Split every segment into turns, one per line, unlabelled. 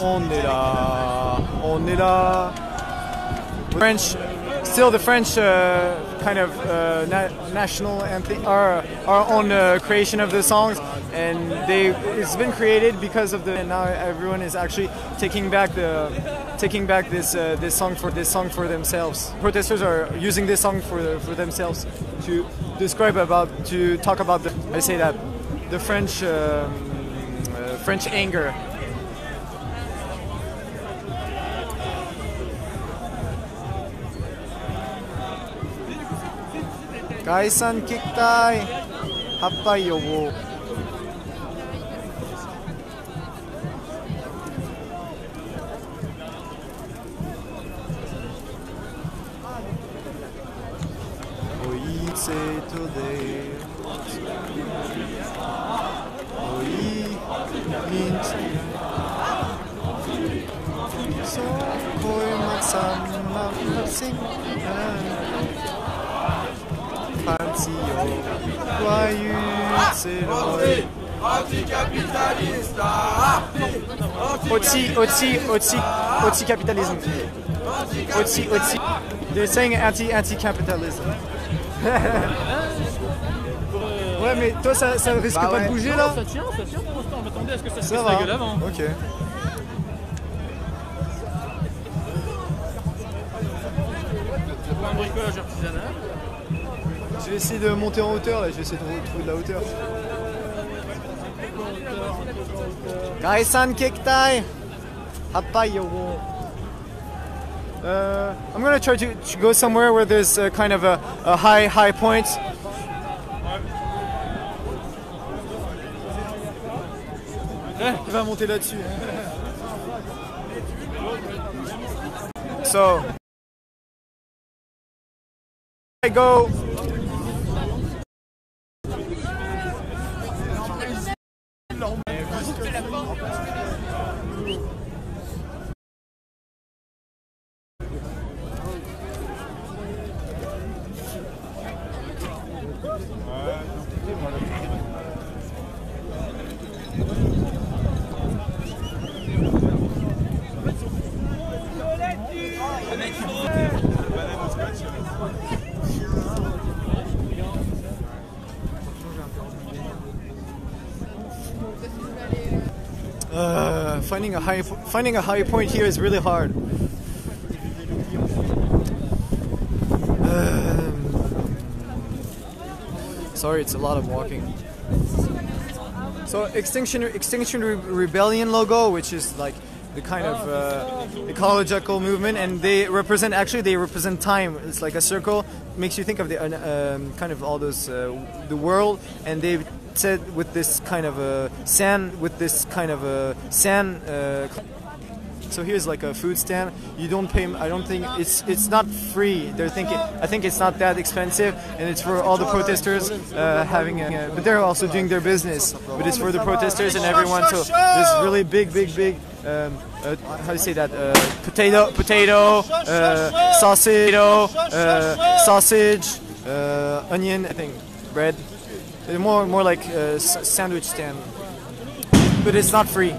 on est là, on est là. French, still the French kind of national anthem, our own creation of the songs, and it's been created because of and now everyone is actually taking back this song for themselves. Protesters are using this song for themselves to talk about the French anger. Gaisan kiktai, happai yobo. Oitse today. Oi minchi. So koi matsama sing.
Anticapitaliste.
Anti-capitalism. They're saying anti-capitalism. Ouais, mais toi, ça risque pas de bouger là?
Ça tient pour l'instant. On m'attendait à ce que ça se
casse
la gueule avant.
Ok.
C'est pas un bricolage artisanal.
Je vais essayer de monter en hauteur là, je vais essayer de trouver de la hauteur. Kaisan kektai. Happai yogo. I'm gonna try to go somewhere where there's kind of a high point. Il va monter là-dessus. So I go. Finding a high point here is really hard. Sorry, it's a lot of walking. So Extinction Rebellion logo, which is like the kind of ecological movement, and they represent time. It's like a circle, makes you think of the kind of all those the world, and they said with this kind of sand. So here's like a food stand. You don't pay. I don't think it's not free. I think it's not that expensive, and it's for all the protesters but they're also doing their business. But it's for the protesters and everyone. So there's really big. How do you say that? Potato, sausage, onion. I think bread. More like a sandwich stand. But it's not free.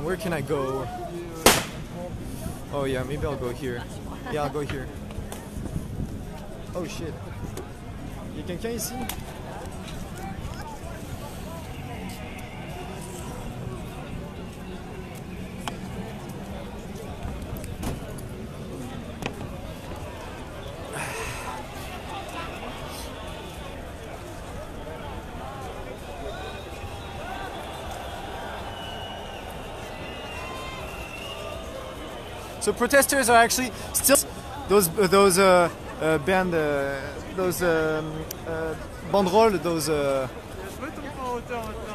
Where can I go? Oh yeah, maybe I'll go here. Yeah, I'll go here. Oh shit. Y'a quelqu'un ici? So protesters are actually still those banderoles,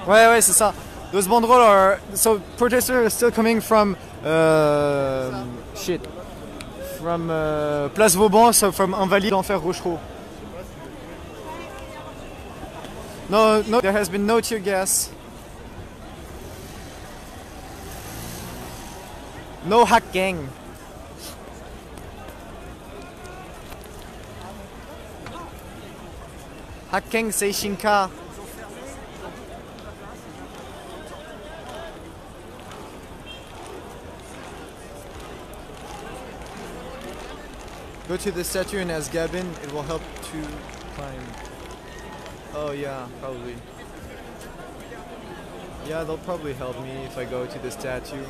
ouais c'est ça. Those banderoles are so protesters are still coming from from Place Vauban, so from Invalides d'Enfer Rochereau. No, there has been no tear gas. No hack gang. Hakkeng Seishinka. Go to the statue and ask Gavin, it will help to climb. Oh yeah, probably. Yeah, they'll probably help me if I go to the statue.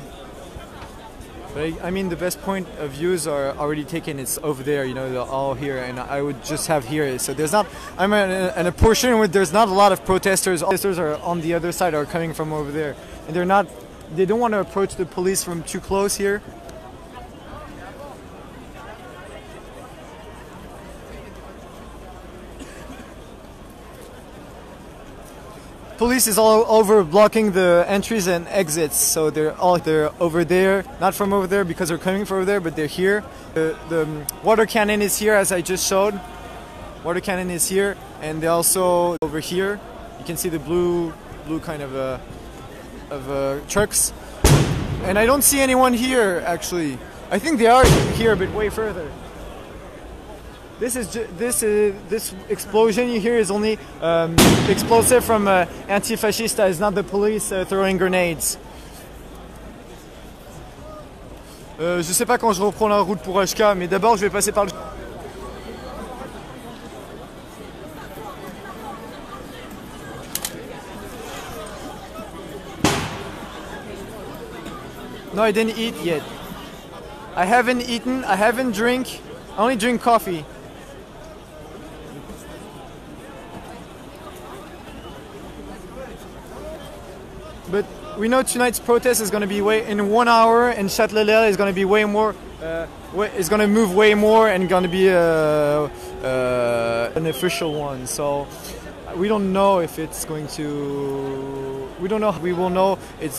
But I mean, the best point of views are already taken. It's over there, you know, they're all here, and I would just have here. So there's not, I'm in a portion where there's not a lot of protesters. Protesters are on the other side, are coming from over there. And they don't want to approach the police from too close here. Police is all over blocking the entries and exits, so they're over there, not from over there because they're coming from over there, but they're here. The water cannon is here, as I just showed. Water cannon is here, and they're also over here. You can see the blue kind of trucks, and I don't see anyone here actually. I think they are here, but way further. This explosion you hear is only explosive from anti-fascista. It's not the police throwing grenades. Je sais pas quand je reprends la route pour HK, mais d'abord je vais passer par le... No, I didn't eat yet. I haven't eaten, I haven't drank, I only drink coffee. But we know tonight's protest is going to be in 1 hour, and Châtelet is going to be way more. Is going to move way more and going to be an official one. So we don't know if it's going to. We don't know. We will know. It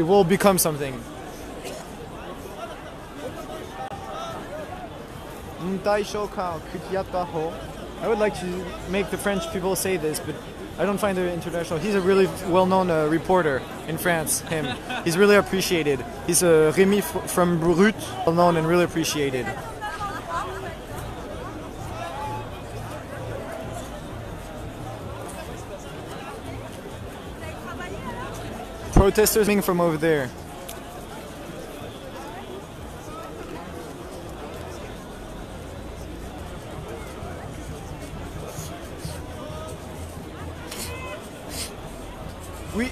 will become something. I would like to make the French people say this, but I don't find it international. He's a really well-known reporter in France, him. He's really appreciated. He's Rémi from Brut, well-known and really appreciated. Protesters coming from over there.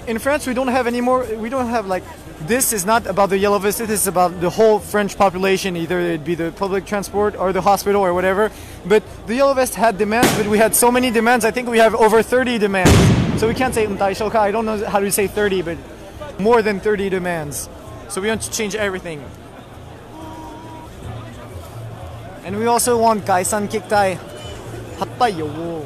In France, we don't have any more. We don't have like. This is not about the yellow vest. This is about the whole French population. Either it be the public transport or the hospital or whatever. But the yellow vest had demands, but we had so many demands. I think we have over 30 demands. So we can't say Untitled. I don't know how to say 30, but more than 30 demands. So we want to change everything. And we also want Gaisan Kiktai. Hattayo.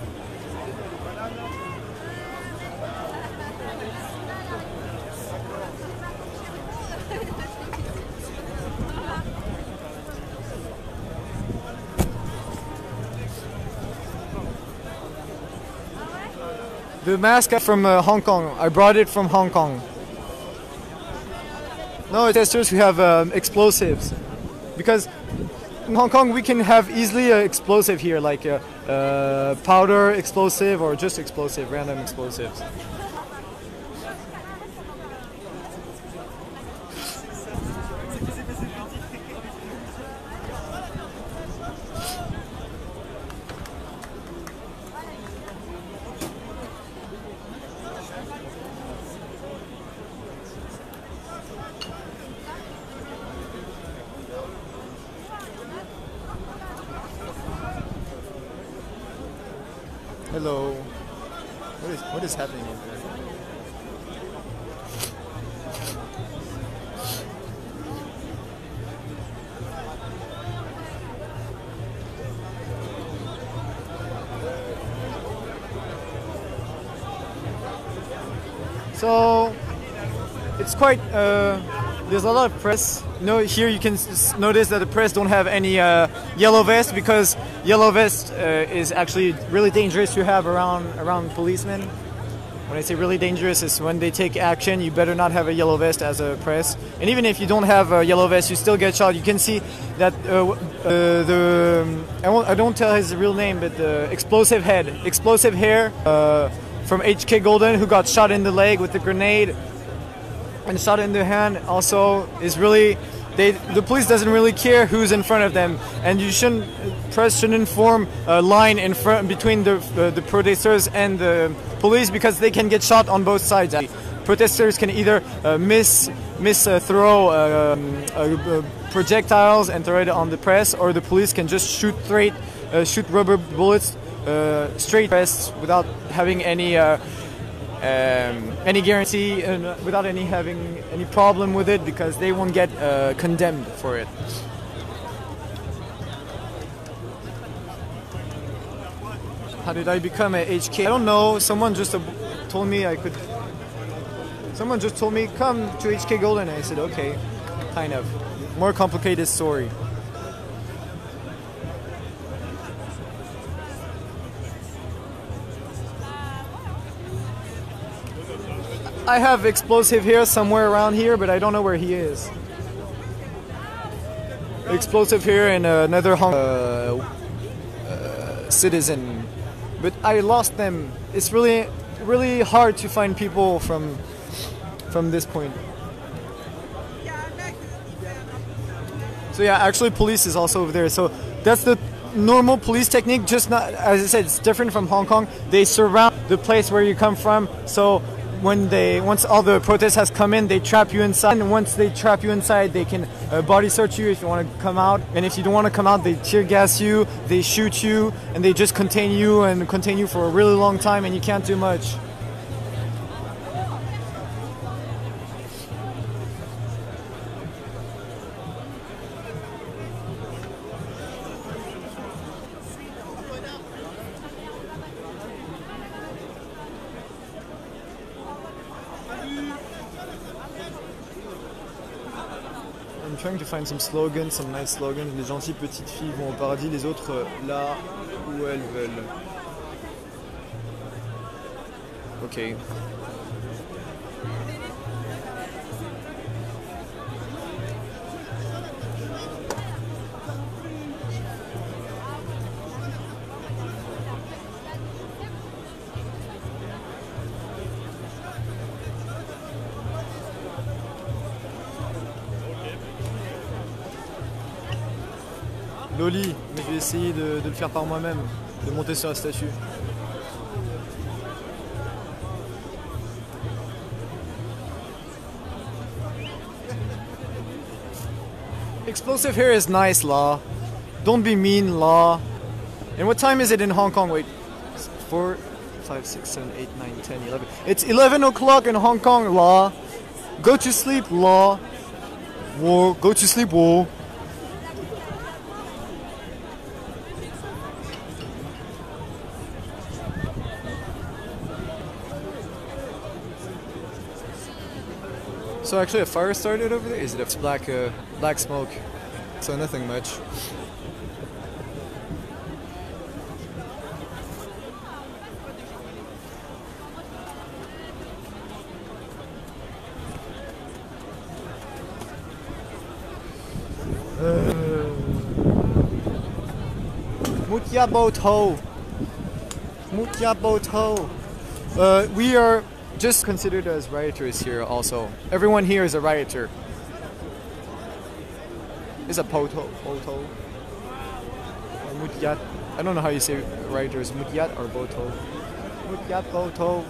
The mask from Hong Kong. I brought it from Hong Kong. No, testers who have explosives, because in Hong Kong we can have easily explosive here, like powder explosive or just explosive, random explosives. Hello. What is happening over there? So it's quite. There's a lot of press. Here you can notice that the press don't have any yellow vest, because yellow vest is actually really dangerous to have around policemen. When I say really dangerous, is when they take action, you better not have a yellow vest as a press. And even if you don't have a yellow vest, you still get shot. You can see that I don't tell his real name, but the explosive hair from HK Golden, who got shot in the leg with a grenade and shot in the hand, also is really. The police doesn't really care who's in front of them, and press shouldn't form a line in front between the protesters and the police, because they can get shot on both sides. Protesters can either throw projectiles and throw it on the press, or the police can just shoot rubber bullets straight press without having any guarantee and without having any problem with it, because they won't get condemned for it. How did I become a HK? I don't know. Someone just told me I could. Someone just told me come to HK Golden. I said okay. Kind of more complicated story. I have explosive here somewhere around here, but I don't know where he is. Explosive here and another citizen, but I lost them. It's really, really hard to find people from this point. So yeah, actually, police is also over there. So that's the normal police technique. Just not, as I said, it's different from Hong Kong. They surround the place where you come from. So once all the protest has come in, they trap you inside, and once they trap you inside, they can body search you if you want to come out, and if you don't want to come out, they tear gas you, they shoot you, and they just contain you for a really long time, and you can't do much. I'm trying to find some slogans, some nice slogans. Les gentilles petites filles vont au paradis, les autres là où elles veulent. Ok. Loli, mais je vais essayer de le faire par moi-même, de monter sur la statue. Explosive here is nice, law. Don't be mean, law. And what time is it in Hong Kong? Wait, 4, 5, 6, 7, 8, 9, 10, 11. It's 11 o'clock in Hong Kong, law. Go to sleep, law. Whoa, go to sleep, whoa. So actually a fire started over there? Is it a black smoke? So nothing much. Mutya Boto. Mutya Boto. We are just considered as rioters here also. Everyone here is a rioter. Is a poto. Or mutyat. I don't know how you say rioters. Mutyat or boto. Mutyat boto.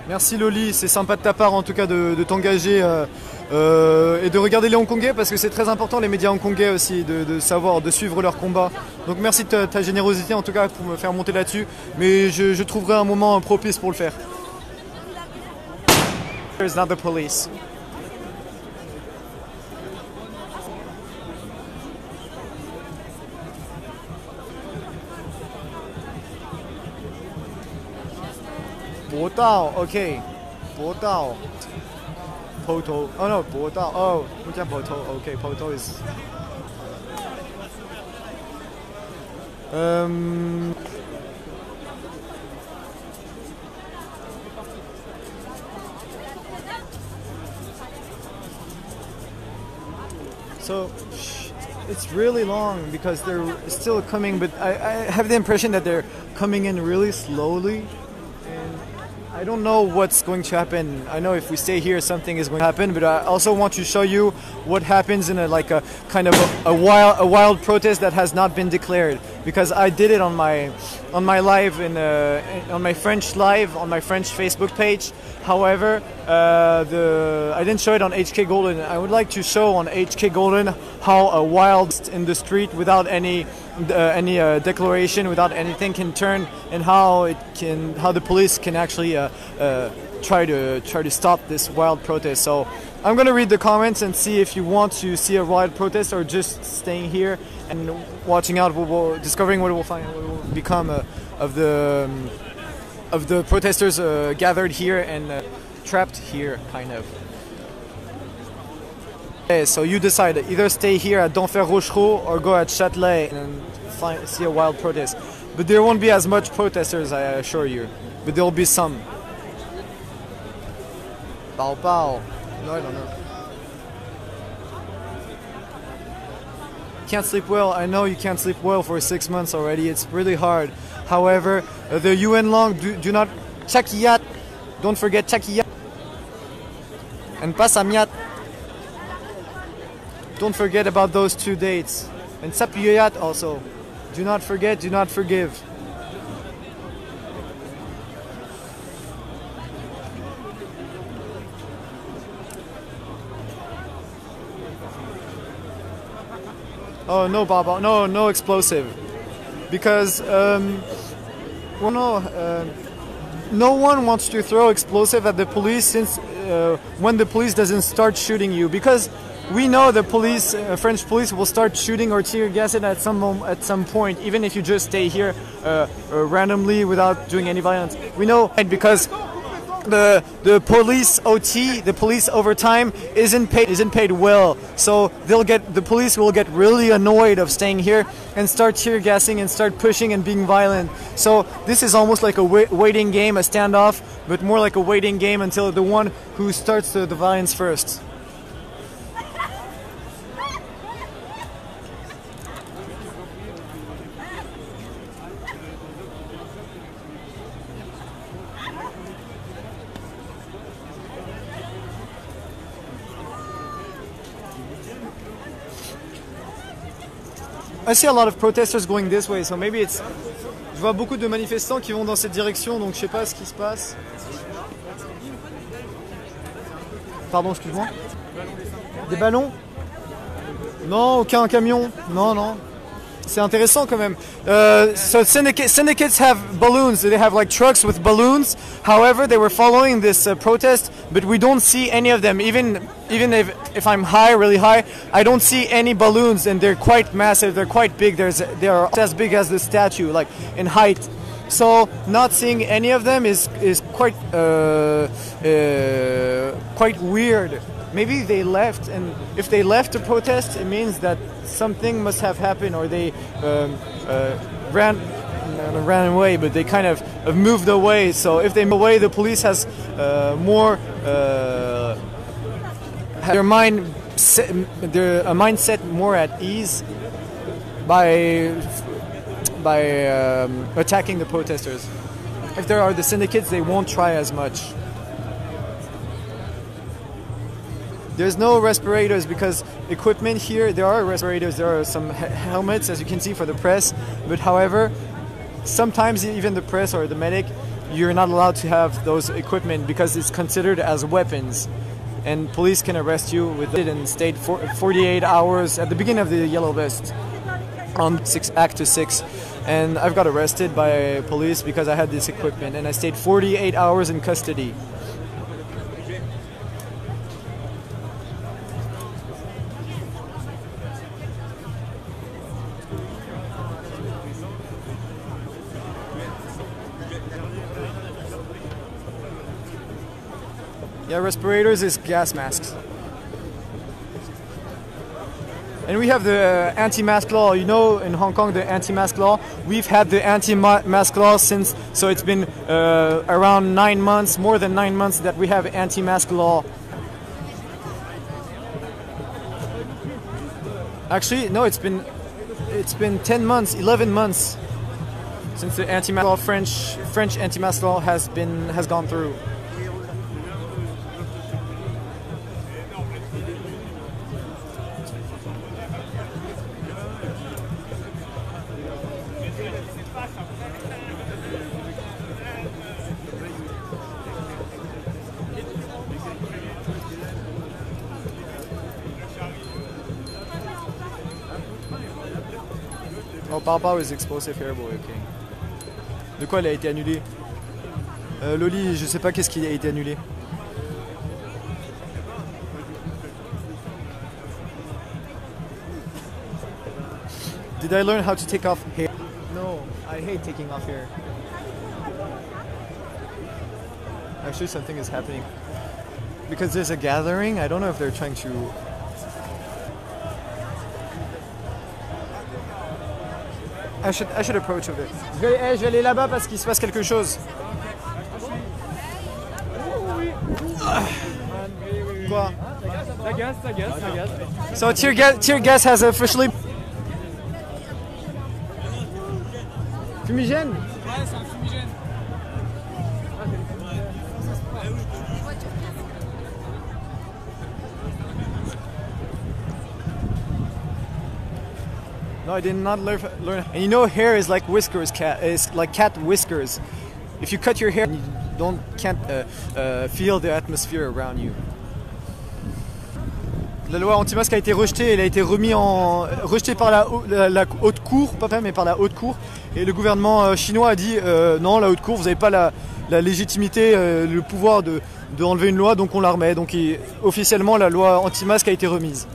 Merci Loli, c'est sympa de ta part en tout cas de t'engager et de regarder les Hongkongais, parce que c'est très important, les médias hongkongais aussi, de savoir, de suivre leur combat. Donc merci de ta générosité en tout cas pour me faire monter là-dessus, mais je trouverai un moment propice pour le faire. There's not the police. 博道 OK 博道 Poto oh no 博道 oh 我讲 Poto OK Poto is So it's really long because they're still coming, but I have the impression that they're coming in really slowly, and I don't know what's going to happen. I know if we stay here, something is going to happen, but I also want to show you what happens in a kind of a wild protest that has not been declared, because I did it on my live on my French live on my French Facebook page. However, I didn't show it on HK Golden. I would like to show on HK Golden how a wild in the street without any declaration, without anything, can turn, and how the police can actually try to stop this wild protest. So I'm gonna read the comments and see if you want to see a wild protest or just staying here and watching out, discovering what will become of the protesters gathered here and trapped here, kind of. Okay, so you decide, either stay here at Denfert Rochereau or go at Châtelet and see a wild protest. But there won't be as much protesters, I assure you. But there will be some. Bao Bao. No, I don't know. Can't sleep well. I know you can't sleep well for 6 months already. It's really hard. However, the UN long do not Chakiyat. Don't forget Chakiyat. And Pasamiat. Don't forget about those 2 dates. And Sapiyat also. Do not forget, do not forgive. Oh no, Baba, no explosive, because no one wants to throw explosive at the police since when the police doesn't start shooting you, because we know the police, French police, will start shooting or tear gassing at some point, even if you just stay here randomly without doing any violence. We know, because the police OT, the police overtime, isn't paid well, so the police will get really annoyed of staying here and start tear gassing and start pushing and being violent. So this is almost like a waiting game, a standoff, but more like a waiting game until the one who starts the violence first. I see a lot of protesters going this way, so maybe it's... Je vois beaucoup de manifestants qui vont dans cette direction, donc je sais pas ce qui se passe. Pardon, excuse-moi. Des ballons? Non, aucun camion. Non, non. C'est intéressant quand même. So syndicates have balloons. They have like trucks with balloons. However, they were following this protest, but we don't see any of them. Even if I'm really high, I don't see any balloons, and they're quite massive. They're quite big. They are as big as the statue, like in height. So not seeing any of them is quite weird. Maybe they left, and if they left to protest, it means that something must have happened, or they ran away, but they kind of moved away. So if they move away, the police has more their mindset more at ease by attacking the protesters. If there are the syndicates, they won't try as much. There's no respirators because equipment here, there are respirators, there are some helmets, as you can see, for the press, but however, sometimes even the press or the medic, you're not allowed to have those equipment because it's considered as weapons, and police can arrest you with it and stayed 48 hours at the beginning of the Yellow Vest on Act 6, and I've got arrested by police because I had this equipment, and I stayed 48 hours in custody. Yeah, respirators is gas masks. And we have the anti-mask law. You know, in Hong Kong, the anti-mask law. We've had the anti-mask law since, so it's been around 9 months, more than 9 months that we have anti-mask law. Actually, no, it's been 10 months, 11 months since the anti-mask law, French anti-mask law has gone through. Oh, Papa is explosive hairboy, ok. De quoi elle a été annulée? Loli, je sais pas qu'est-ce qui a été annulé. Did I learn how to take off hair? No, I hate taking off hair. Actually, something is happening. Because there's a gathering, I don't know if they're trying to... I should approach a bit. Je vais aller là-bas parce qu'il se passe quelque chose. Quoi?
Ça gaz.
So tear gas has officially... Fumigène?
Ouais, c'est un fumigène.
No, I did not learn. And you know, hair is like whiskers. Is like cat whiskers. If you cut your hair, you can't feel the atmosphere around you. La loi anti-masque a été rejetée. Elle a été rejetée par la haute cour, pas mais par la haute cour. Et le gouvernement chinois a dit non, la haute cour, vous n'avez pas la légitimité, le pouvoir de enlever une loi, donc on la remet. Donc officiellement, la loi anti-masque a été remise.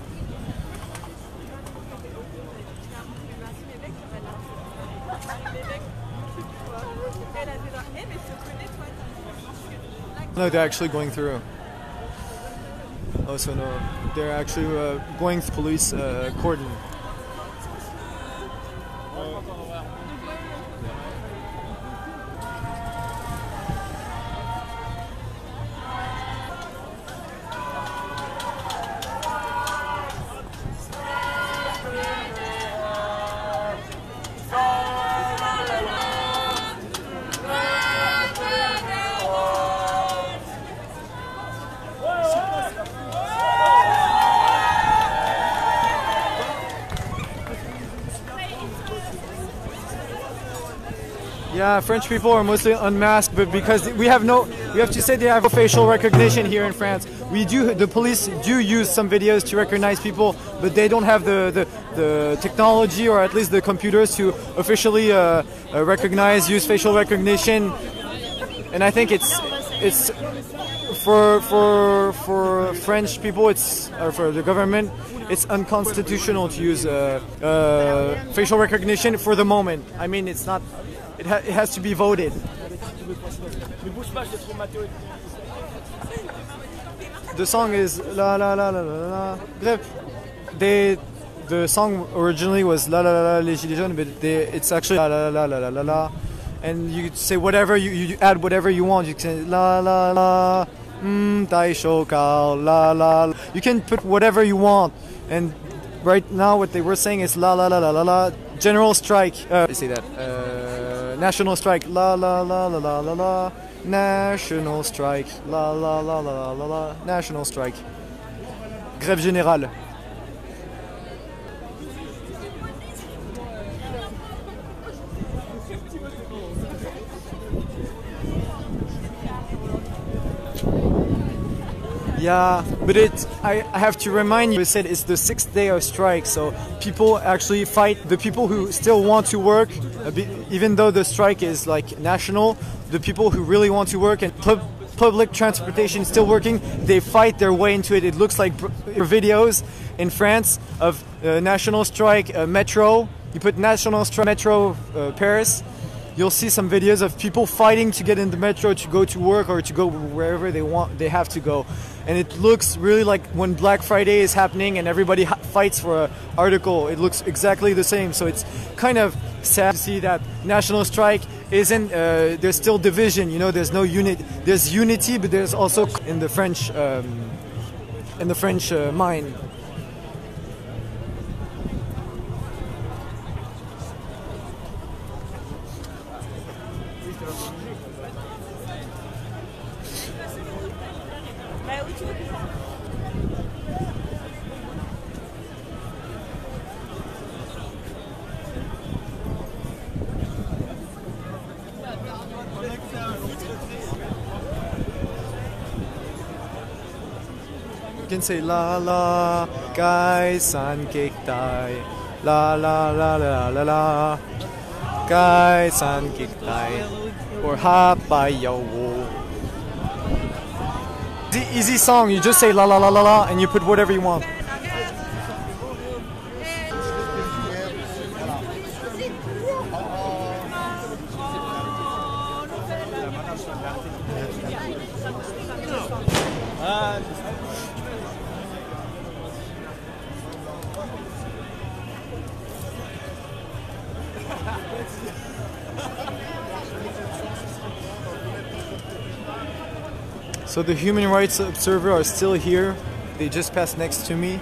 No, they're actually going through. Oh, so no, they're actually going through police cordon. Yeah, French people are mostly unmasked, but because we have to say they have no facial recognition here in France. The police do use some videos to recognize people, but they don't have the technology, or at least the computers, to officially use facial recognition. And I think it's for French people, or for the government, it's unconstitutional to use facial recognition for the moment. I mean, it's not. It has to be voted. The song is la la la la la la. The song originally was la la la la les gilets jaunes, but it's actually la la la la la la la. And you say whatever you add whatever you want. You can say la la la tai shou kao la la. You can put whatever you want. And right now what they were saying is la la la la la la. General strike. Say that. National strike, la la la la la la la. National strike, la la la la la la. National strike. Grève générale. Yeah, but I have to remind you, I said it's the 6th day of strike, so people actually fight. The people who still want to work, even though the strike is like national, the people who really want to work and public transportation is still working, they fight their way into it. It looks like videos in France of national strike metro. You put national strike metro Paris. you'll see some videos of people fighting to get in the metro to go to work or to go wherever they have to go. And it looks really like when Black Friday is happening and everybody fights for an article. It looks exactly the same. So it's kind of sad to see that national strike isn't. There's still division. You know, there's no unit. There's unity, but there's also in the French mind. You can say la la, gai san kek dai, la la la la la la, gai san kek dai, or ha bai yo wo. Easy song, you just say la la la la la and you put whatever you want. So the human rights observers are still here. They just passed next to me.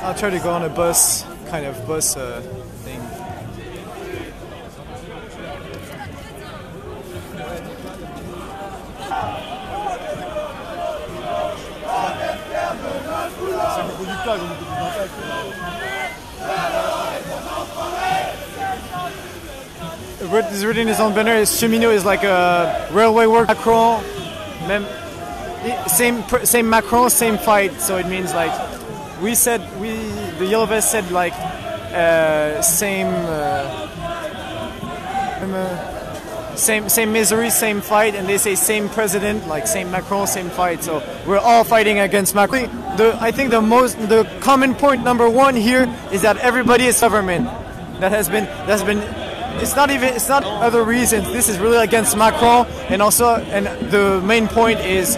I'll try to go on a bus, kind of bus thing. What is written in his own banner is cheminot is like a railway work. Macron, same Macron, same fight. So it means like the yellow vest said like same misery, same fight, and they say same president, like same Macron, same fight. So we're all fighting against Macron. I think the common point number one here is that everybody is government. That's been. It's not other reasons. This is really against Macron, and the main point is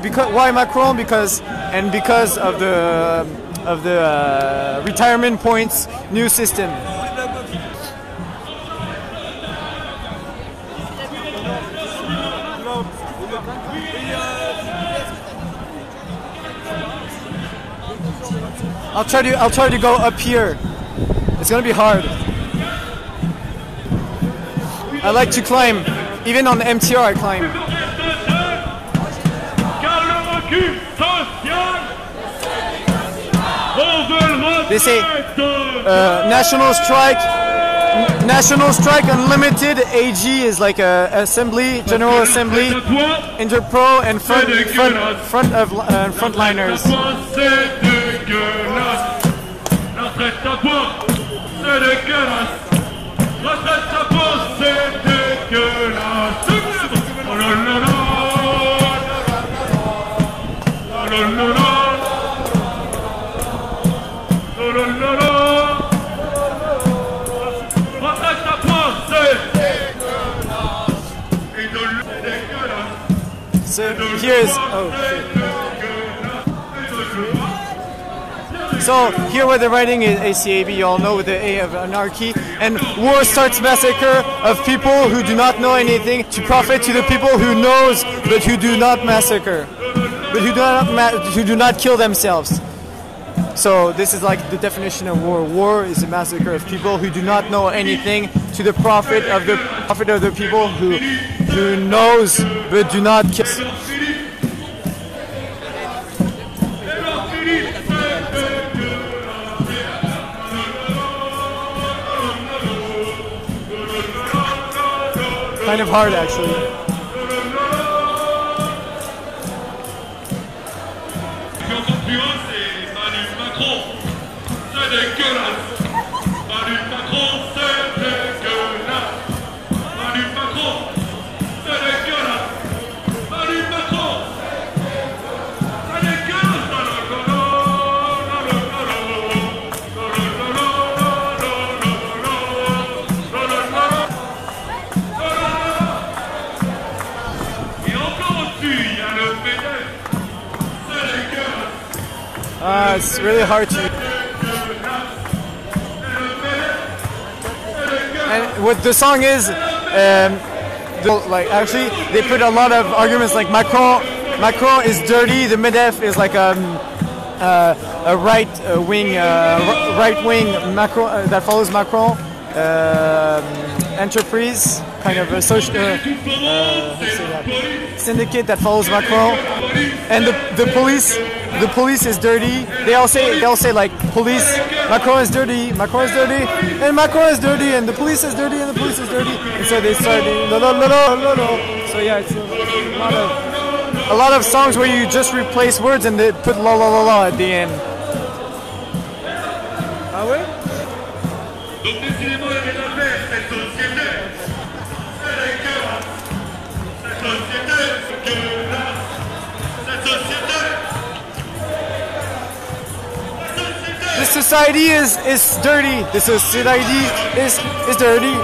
because why Macron? Because of the retirement points new system. I'll try to go up here. It's gonna be hard. I like to climb. Even on the MTR I climb. They say national strike unlimited. AG is like a assembly, general assembly, interpro and frontliners. So here's So here where the writing is ACAB, you all know with the A of anarchy, and war starts massacre of people who do not know anything to profit to the people who knows but who do not massacre, but who do not kill themselves. So this is like the definition of war. War is a massacre of people who do not know anything to the profit of the people who knows but do not kill. Kind of hard actually. It's really hard to. And what the song is, like actually they put a lot of arguments like Macron is dirty. The MEDEF is like a right wing Macron that follows Macron. Enterprise, kind of a social syndicate that follows Macron, and the police is dirty. They all say like police. Macron is dirty, and Macron is dirty, and the police is dirty, and the police is dirty. And so they start So yeah, it's a lot of songs where you just replace words and they put la la la la at the end. Ah ouais? This society is dirty. This society is dirty.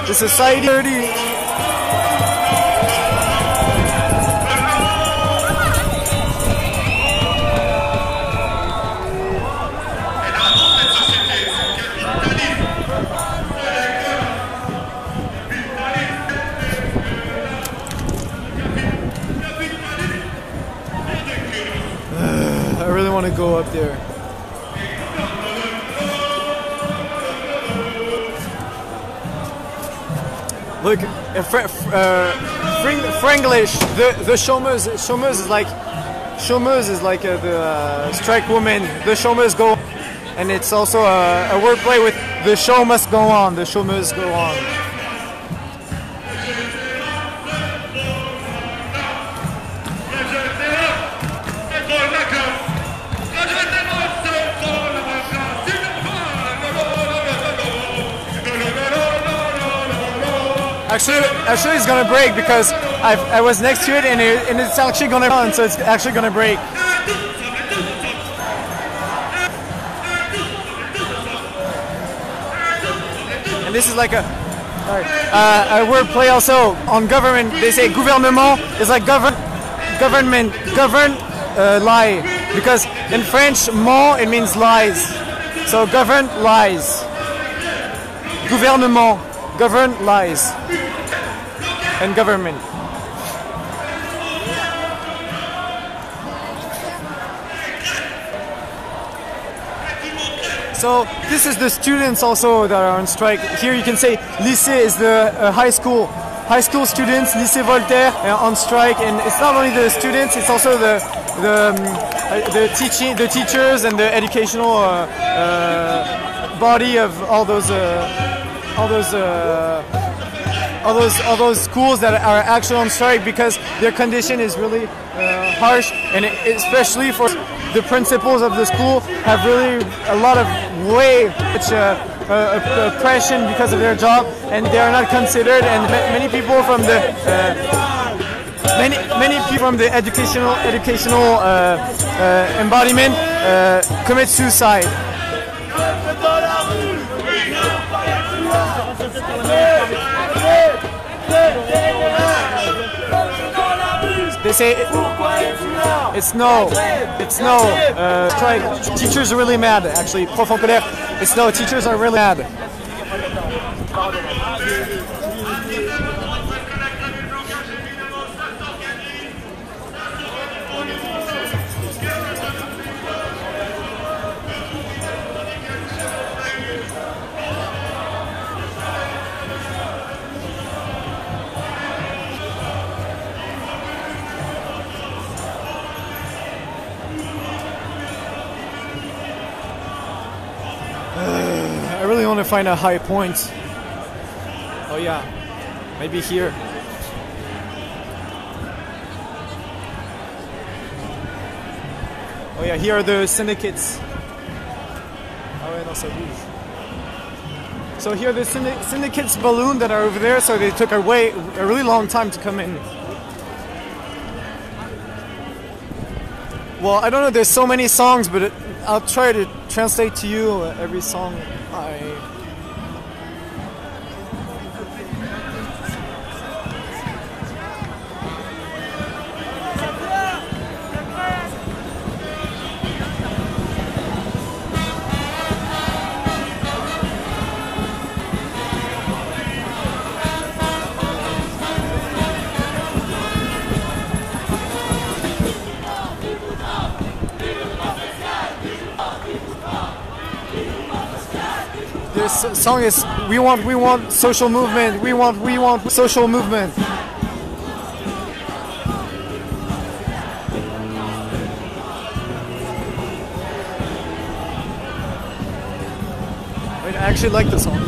This society dirty. I really want to go up there. Look, Franglish, the chômeuse is like the strike woman. The chômeuse go, and it's also a wordplay with the show must go on. The show must go on. Actually, it's gonna break because I was next to it and it's actually gonna run, so it's actually gonna break. And this is like a wordplay also on government. They say gouvernement is like government, lie, because in French, ment it means lies. So govern lies. Gouvernement, govern lies. And government. So this is the students also that are on strike. Here you can say lycée is the high school students, lycée Voltaire on strike, and it's not only the students, it's also the teachers and the educational body of all those schools that are actually on strike, because their condition is really harsh, and especially for the principals of the school have really a lot of oppression because of their job, and they are not considered. And many people from the educational embodiment commit suicide. say it's no. It's no. Try. Teachers are really mad. Actually, prof en colère. It's no. Teachers are really mad. I really want to find a high point. Oh yeah, maybe here. Oh yeah, here are the syndicates. Oh yeah, no, ça bouge. So here are the syndicates balloon that are over there. So they took a really long time to come in. Well, I don't know. There's so many songs, but I'll try to translate to you every song This song is we want social movement. We want social movement. Wait, I actually like this song.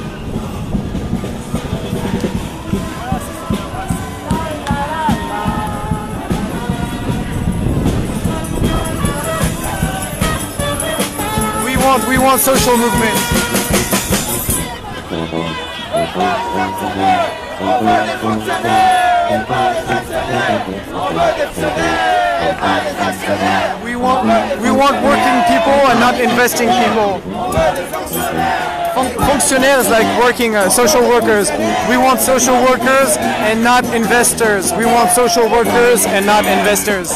We want social movement. We want working people and not investing people. Fonctionnaires like working social workers. We want social workers and not investors. We want social workers and not investors.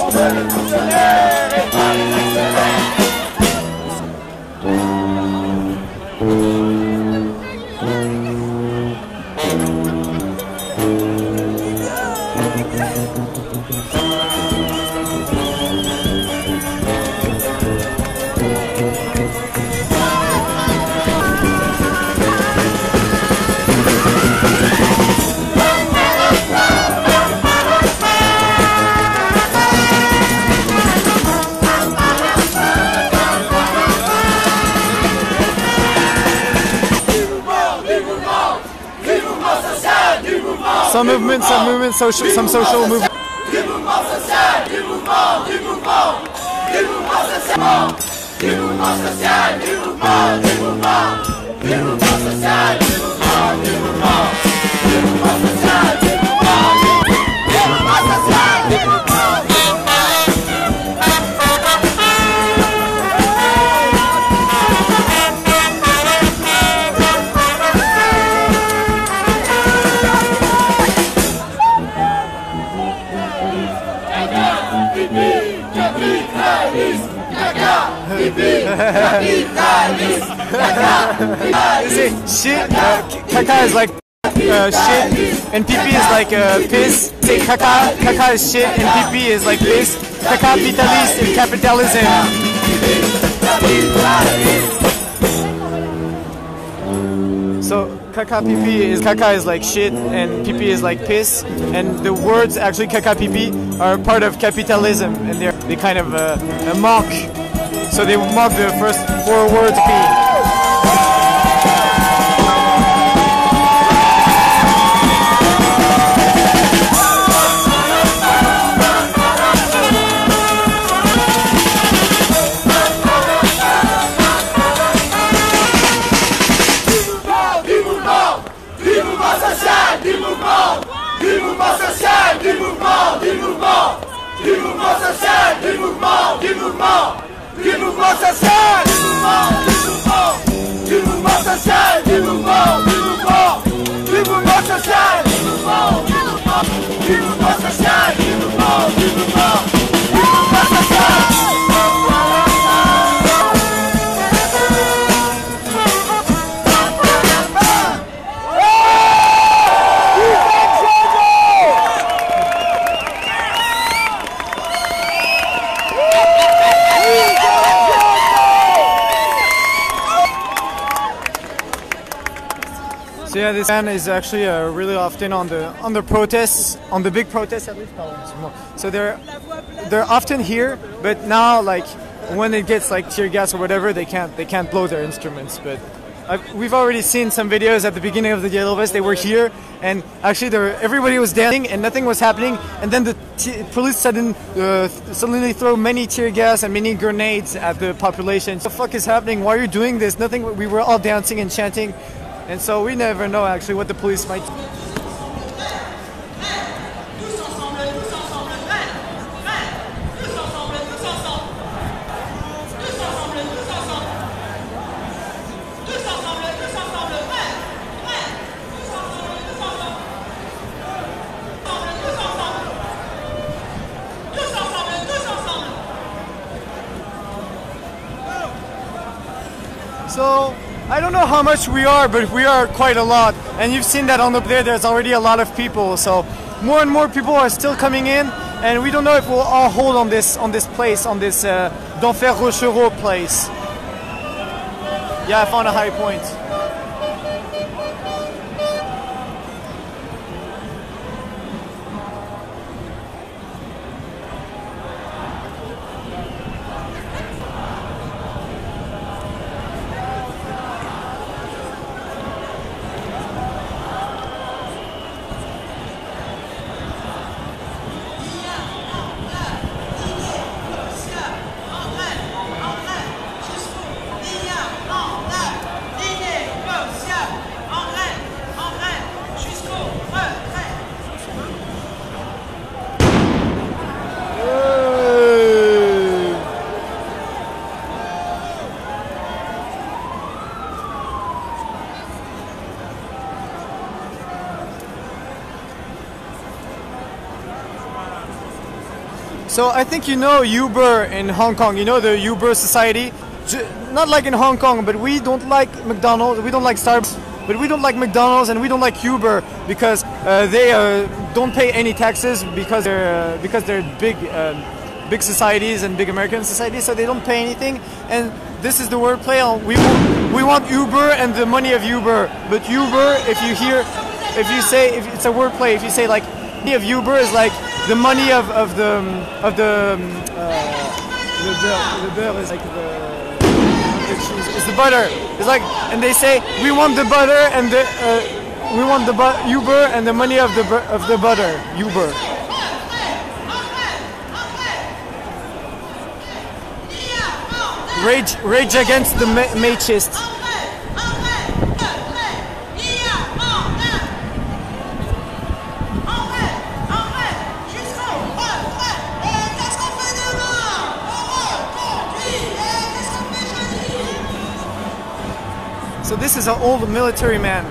Some movement, some social movement. Shit, caca is like shit, and pee is like piss. Say caca is shit, and pee is like piss. Capitalist and capitalism. So caca is like shit, and pee is like piss, and the words actually caca pee are part of capitalism, and they kind of mock. So they mock the first 4 words P.
Social
Yeah, this band is actually really often on the protests, on the big protests at least. So they're often here, but now like when it gets like tear gas or whatever, they can't blow their instruments. But we've already seen some videos at the beginning of the Yellow Vest. They were here, and actually everybody was dancing and nothing was happening. And then the police suddenly throw many tear gas and many grenades at the population. What the fuck is happening? Why are you doing this? Nothing. We were all dancing and chanting, and so we never know actually what the police might. So I don't know how much we are, but we are quite a lot. And you've seen that on up there's already a lot of people. So more and more people are still coming in, and we don't know if we'll all hold on this place, on this d'Enfer Rochereau place. Yeah, I found a high point. So I think you know Uber in Hong Kong, you know the Uber society? Not like in Hong Kong, but we don't like McDonald's, we don't like Starbucks, but we don't like McDonald's and we don't like Uber because they don't pay any taxes because they're big societies and big American societies, so they don't pay anything. And this is the wordplay on we want Uber and the money of Uber, but Uber, if it's a wordplay, if you say like money of Uber is like the money of the beurre is like the cheese. It's the butter. It's like, and they say we want the butter and we want the Uber and the money of the butter. Uber. Rage against the machists. So this is an old military man.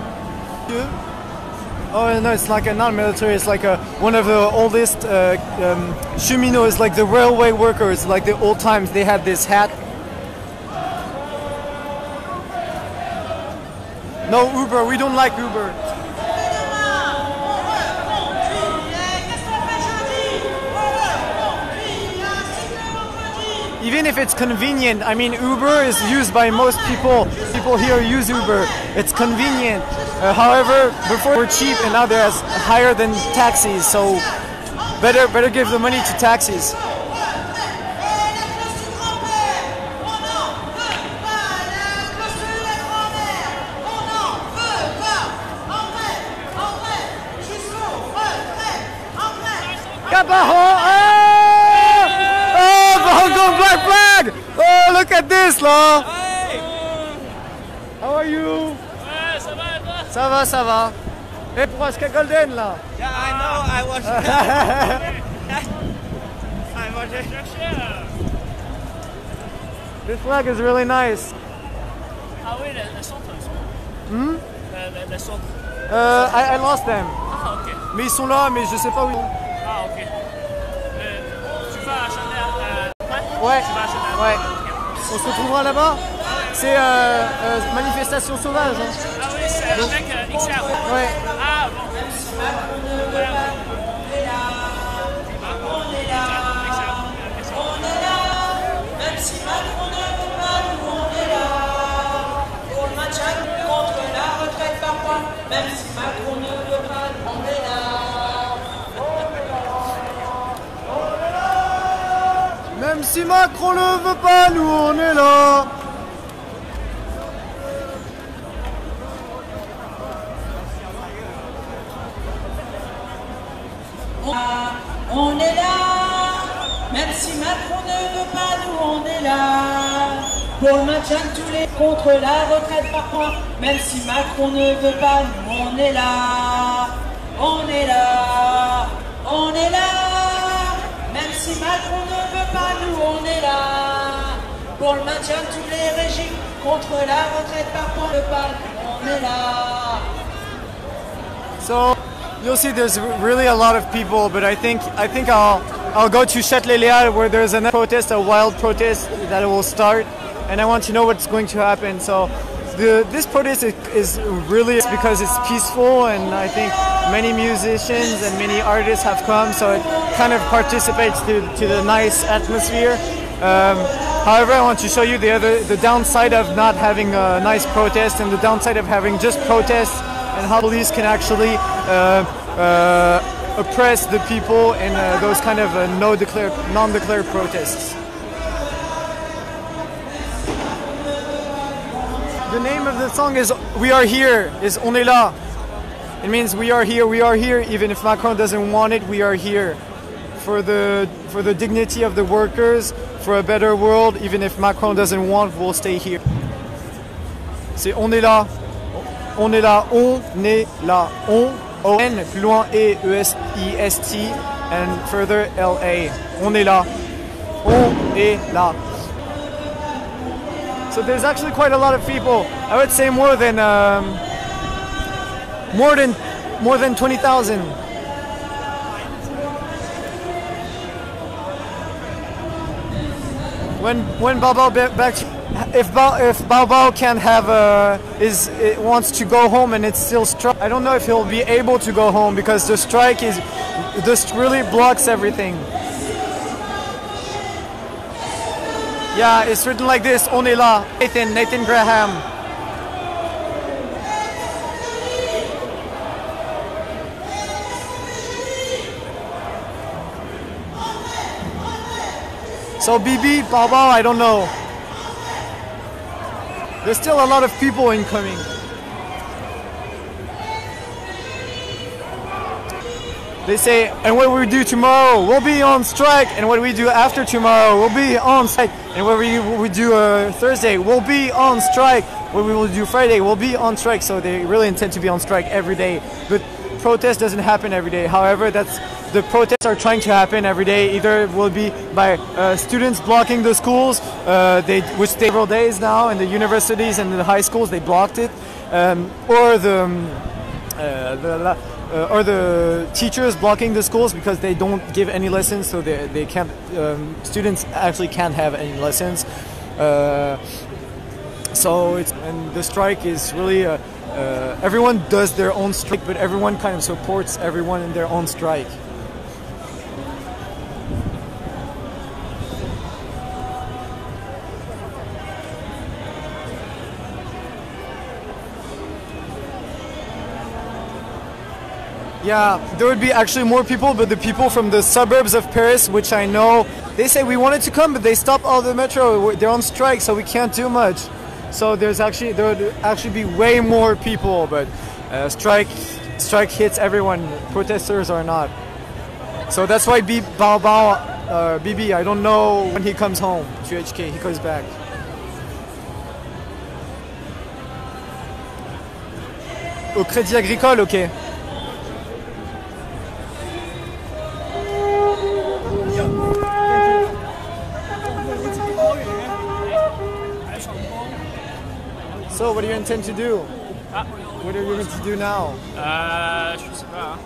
Oh no, it's like a non-military. It's like one of the oldest cheminots. It's like the railway workers, like the old times. They had this hat. No Uber. We don't like Uber. Even if it's convenient, I mean Uber is used by most people. People here use Uber. It's convenient. However, before they were cheap and now they're higher than taxis. So better give the money to taxis. Black flag! Oh, look at this, là! How are you?
Ouais, ça va et toi?
Ça va, ça va. Et pour Oscar Golden, là?
Yeah, I know, I was... I was
This flag is really nice.
Ah oui, les centres.
Hmm?
Les centres.
I lost them.
Ah, ok.
Mais ils sont là, mais je sais pas où ils sont.
Ah, ok. Tu vas à Chanel
Ouais, ouais. On se retrouvera là-bas. C'est manifestation sauvage. Hein.
Ah oui, c'est avec XR.
Ouais.
Ah bon.
Même si Macron ne veut pas, nous on est là. Pour le maintien contre la retraite par points. Même si Macron ne veut pas, on est là.
Même si Macron ne veut pas, nous on est là.
On est là. Même si Macron ne veut pas, nous on est là. Pour le maintien de tous les contre la retraite par points. Même si Macron ne veut pas, nous on est là. On est là. On est là. Même si Macron ne veut pas, nous on est là. Pour le maintien de tous les régimes contre la retraite par points. On est là.
So you'll see there's really a lot of people, but I think I'll go to Châtelet-Léal where there's a protest, a wild protest that will start, and I want to know what's going to happen. So this protest is really because it's peaceful, and I think many musicians and many artists have come, so it kind of participates to the nice atmosphere. However, I want to show you the downside of not having a nice protest and the downside of having just protests, and how police can actually oppress the people in those kind of non-declared protests. The name of the song is "We Are Here," is "On est là." It means we are here, even if Macron doesn't want it, we are here. For the dignity of the workers, for a better world, even if Macron doesn't want, we'll stay here. C'est "On est là." On est là, on est là, O-N, plus loin E-E-S-I-S-T, and further L-A. On est là, on est là. So there's actually quite a lot of people. I would say more than 20,000. When Bao back to, if Bao can have wants to go home and it's still strike, I don't know if he'll be able to go home because the strike really blocks everything. Yeah, it's written like this. On est là. Nathan Graham. So BB, Bao, I don't know. There's still a lot of people incoming. They say, and what we do tomorrow, we'll be on strike. And what we do after tomorrow, we'll be on strike. And what we do Thursday, we'll be on strike. What we will do Friday, we'll be on strike. So they really intend to be on strike every day. But protest doesn't happen every day. However, the protests are trying to happen every day. Either it will be by students blocking the schools, which take several days now, and the universities and the high schools they blocked it, or the teachers blocking the schools because they don't give any lessons, so they can't. Students actually can't have any lessons. So and the strike is really. Everyone does their own strike, but everyone kind of supports everyone in their own strike. Yeah, there would be actually more people, but the people from the suburbs of Paris, which I know, they say we wanted to come, but they stopped all the metro. They're on strike, so we can't do much. So there would actually be way more people, but strike hits everyone. Protesters are not. So that's why BB, I don't know when he comes home to HK. He goes back. Au Crédit Agricole, ok. So what do you intend to do? What are you going to do now?
Je sais pas.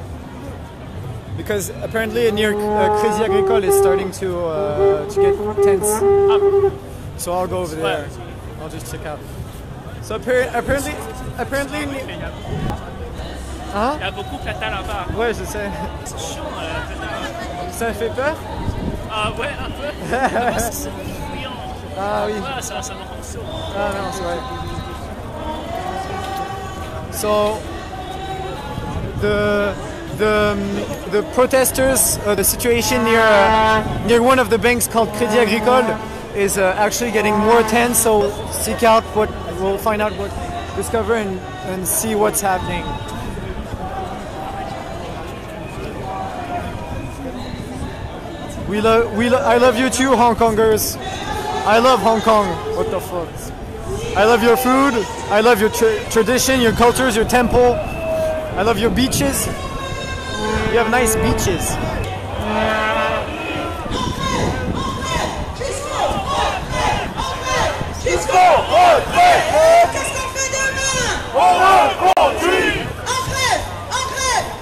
Because apparently near Crédit Agricole is starting to get tense. So I'll go over there. I'll just check out. So apparently. Hein?
Il y a beaucoup de Qatar là-bas.
Ouais, je sais.
C'est chiant,
Ça fait peur?
Ah ouais, un peu. C'est bruyant.
Ah oui.
Ouais, ça me rend sourd.
Ah non, c'est vrai. So the protesters, the situation near one of the banks called Crédit Agricole is actually getting more tense. So seek out we'll find out discover and see what's happening. I love you too, Hong Kongers. I love Hong Kong. What the fuck? I love your food. I love your tradition, your cultures, your temple. I love your beaches. You have nice beaches.
Qu'est-ce qu'on fait demain? On va conduire. En grève,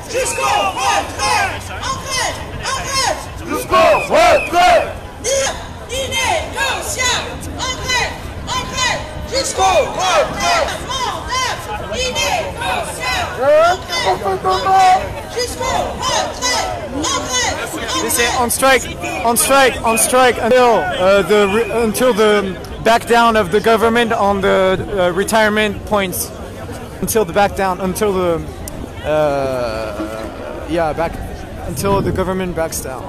jusqu'au retrait. En grève, jusqu'au retrait. Innégociable. En grève, jusqu'au retrait. Mandat innégociable. Jusqu'au retrait.
They say on strike until the back down of the government on the retirement points. Until the government backs down.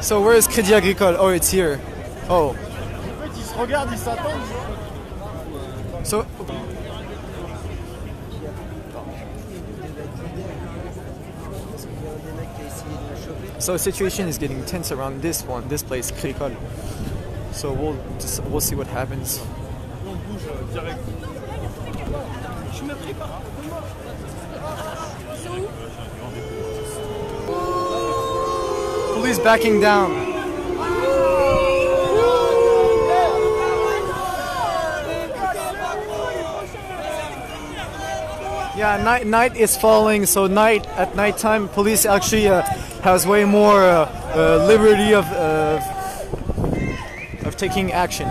So where is Crédit Agricole? Oh, it's here. Oh. So the situation is getting tense around this place, Crédit. So we'll see what happens. Police backing down. Yeah, night is falling, so at nighttime, police actually has way more liberty of taking action.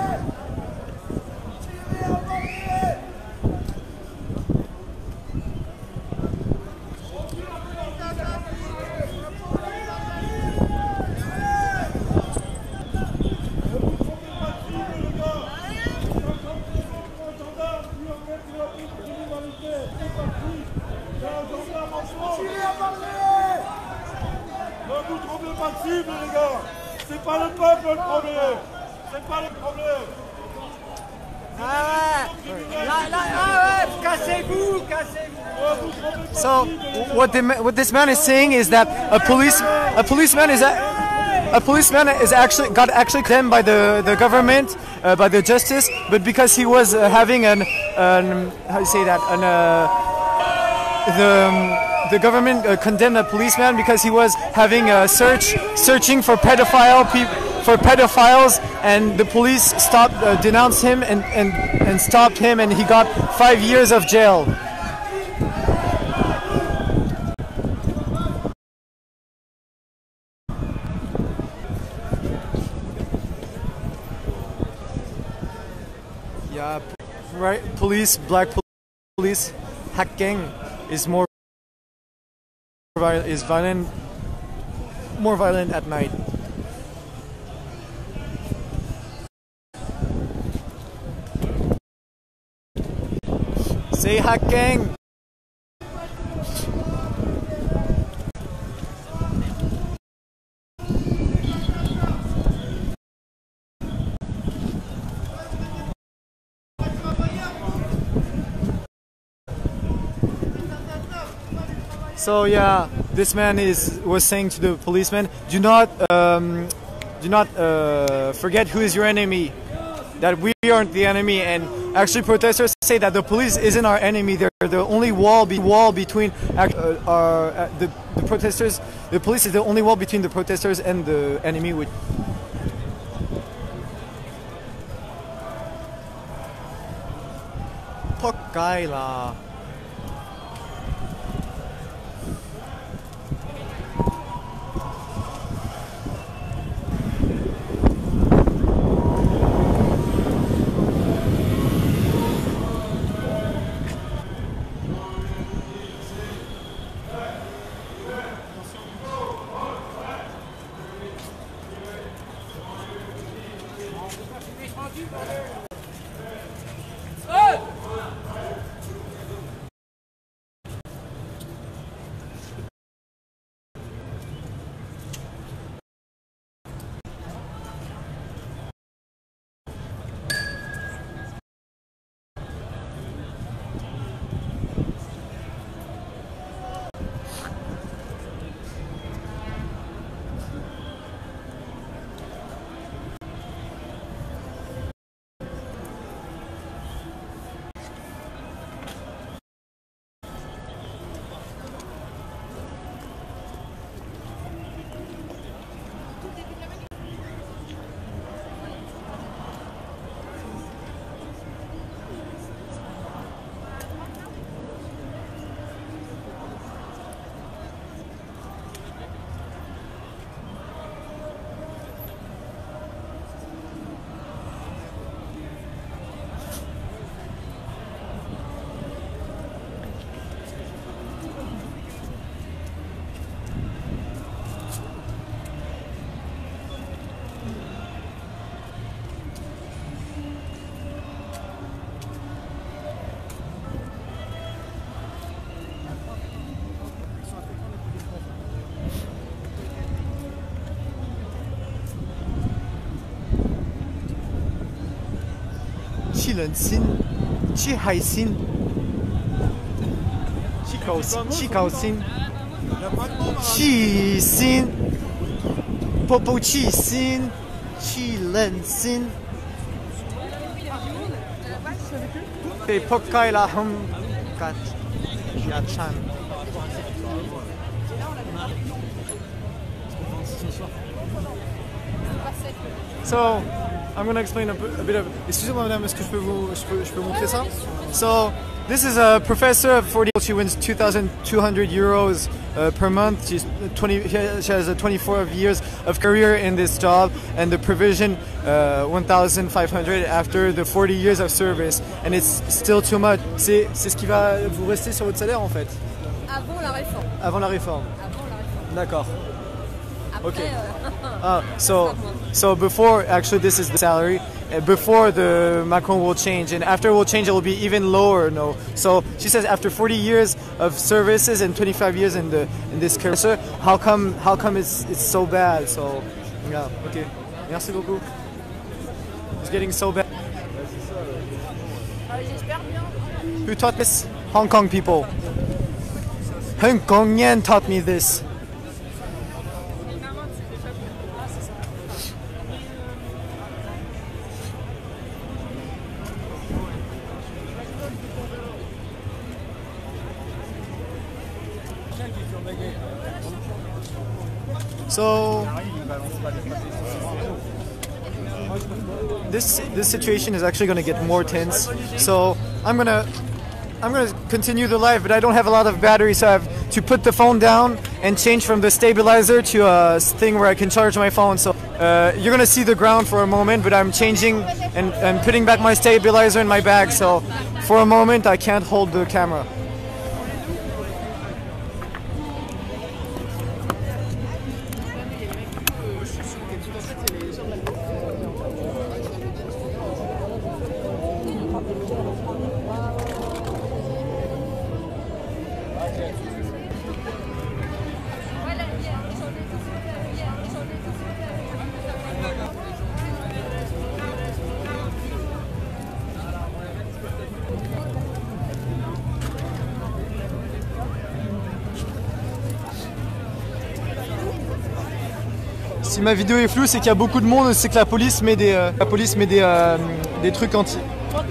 So what this man is saying is that a policeman is actually condemned by the government, by the justice, but because he was having how do you say that, the government condemned a policeman because he was having a searching for pedophiles, and the police denounced him and stopped him, and he got 5 years of jail. Yeah, right. Black police, hack gang is more violent at night. Say hack gang. So yeah, this man was saying to the policeman, do not forget who is your enemy, that we aren't the enemy. And actually protesters say that the police isn't our enemy, they're the only wall between the protesters. The police is the only wall between the protesters and the enemy. Fuck guy lah. 冷心，去海心，去高心，去心，波波去心，去冷心。被破开了很感压唱。So, I'm going to explain a bit of. Excusez-moi, madame, est-ce que je peux montrer ça? So, this is a professor of 40. She wins 2,200 euros per month. She has 24 years of career in this job, and the provision 1,500 after the 40 years of service, and it's still too much. C'est ce qui va vous rester sur votre salaire en fait.
Avant la réforme.
Avant la réforme. D'accord.
Après,
okay. So before, actually this is the salary. Before the Macron will change, and after will change, it will be even lower. No, so she says after 40 years of services and 25 years in this career, how come it's so bad? So yeah, okay. Merci beaucoup. It's getting so bad. Who taught this? Hong Kong people. Hong Kongian taught me this. So this situation is actually going to get more tense. So I'm gonna continue the live, but I don't have a lot of battery, so I have to put the phone down and change from the stabilizer to a thing where I can charge my phone. So you're gonna see the ground for a moment, but I'm changing and putting back my stabilizer in my bag. So for a moment, I can't hold the camera. Si ma vidéo est floue, c'est qu'il y a beaucoup de monde, c'est que la police met des trucs anti.
On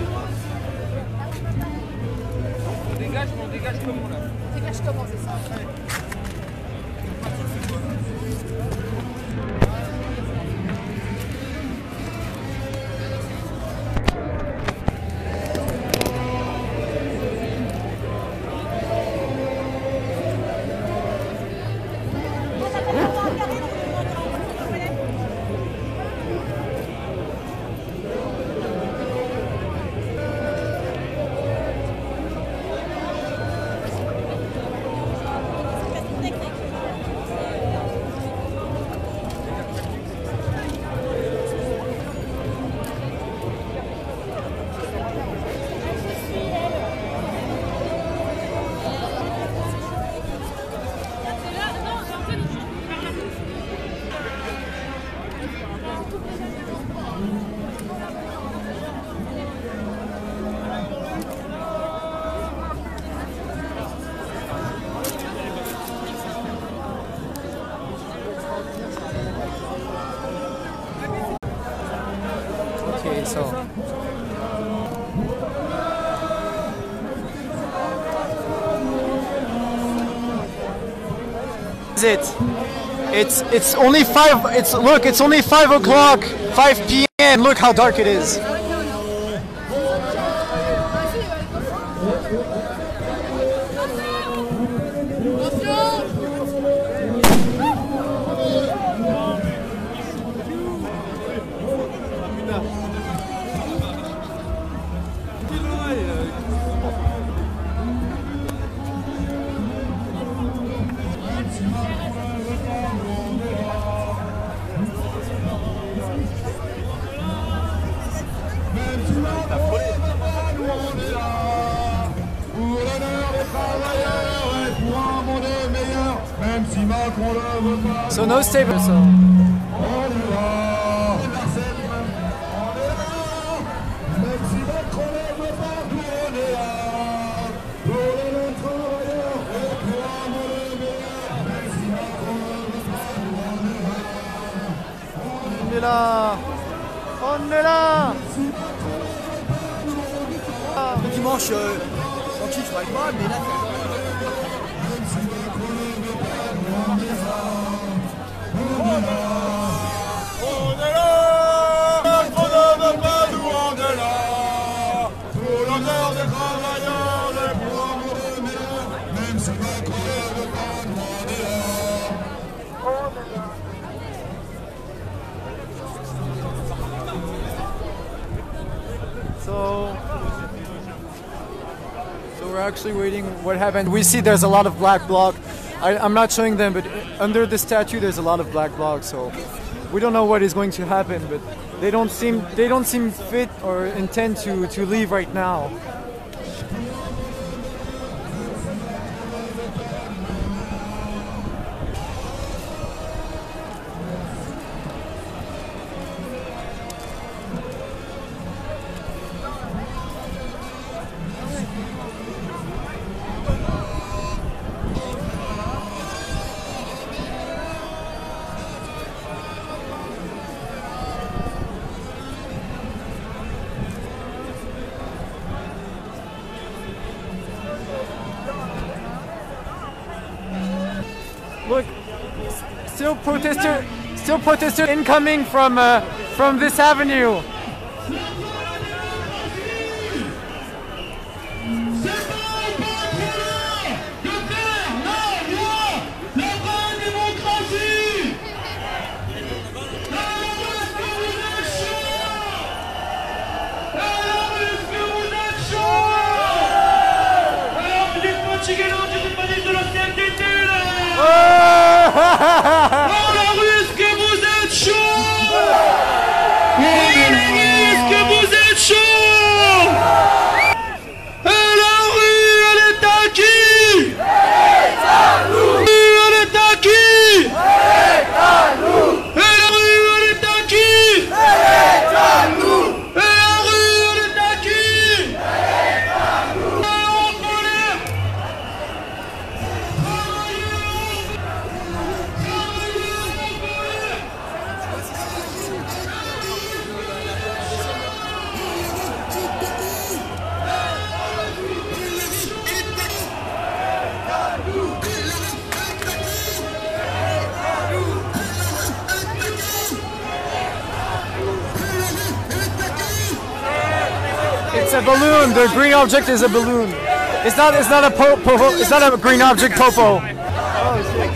dégage comment là?
dégage comment, c'est ça?
So it's only 5. It's only 5 o'clock, 5 p.m. Look how dark it is. So no stable. So. est là. On est là.
Le dimanche, tranquille, je travaille pas, mais là,
On est là, on ne veut pas nous, on est là, pour l'honneur des travailleurs, les pauvres, même si Macron ne veut pas nous, on est là.
So we're actually waiting what happened. We see there's a lot of black bloc. I'm not showing them, but under the statue there's a lot of black bloc, so we don't know what is going to happen, but they don't seem fit or intend to leave right now. Look, still protester incoming from this avenue. It's a balloon. The green object is a balloon. It's not a green object, Popo. Oh shit.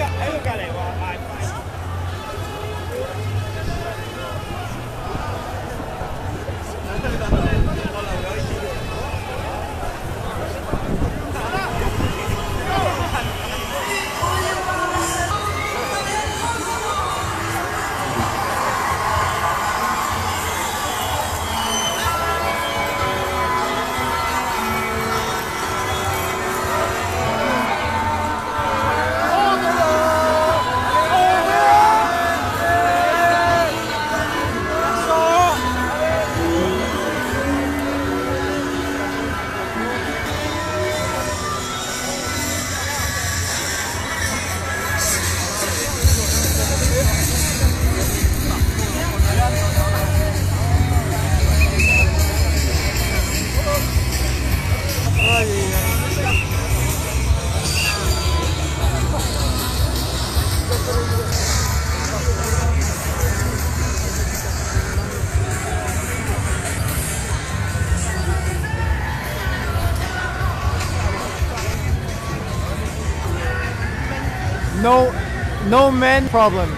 No men problem.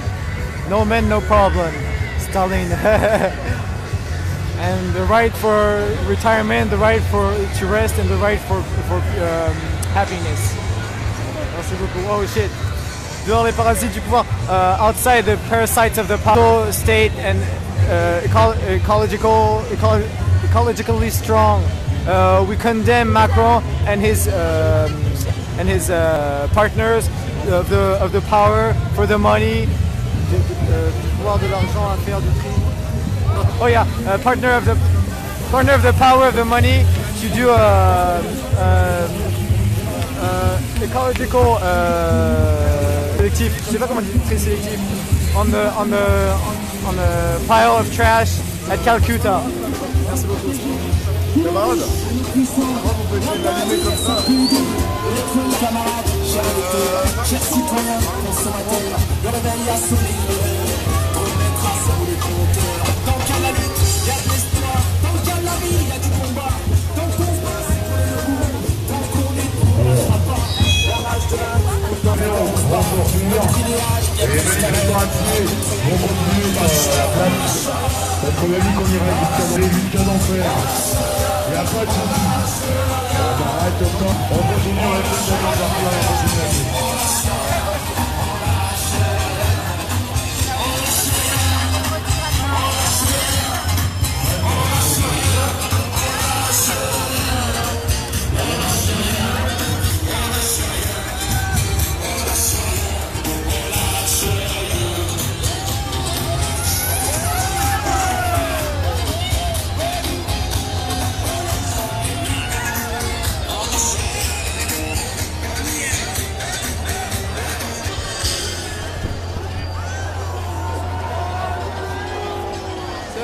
No men, no problem. Stalin. And the right for retirement, the right to rest, and the right for happiness. Merci beaucoup. Oh shit. Dehors les parasites du pouvoir. Outside the parasites of the power state and ecologically strong. We condemn Macron and his partners of the power for the money, pouvoir de l'argent à faire du tri. Oh yeah, partner of the power of the money to do ecological selective. Je sais pas comment dire, très sélectif. On the on a pile of trash at Calcutta.
Merci beaucoup. Camarade, moi vous pouvez essayer de l'allumer comme ça.
Chers citoyens, consommateurs, le réveil a sonné. On mettra sur les compteurs. Tant qu'il y a la lutte, il y a de l'espoir. Tant qu'il y a la vie, il y a du combat. Tant qu'on se bat, c'est pour le coup. Tant qu'on est pour, on lâchera pas. La rage de la on se bat pour notre idéal. Il y a plus qu'à la
on continue la place. Parce qu'on a dit qu'on irait jusqu'à l'enfer. Il n'y a pas de souci. On arrête le temps. On continue à rester sur la partie. On continue.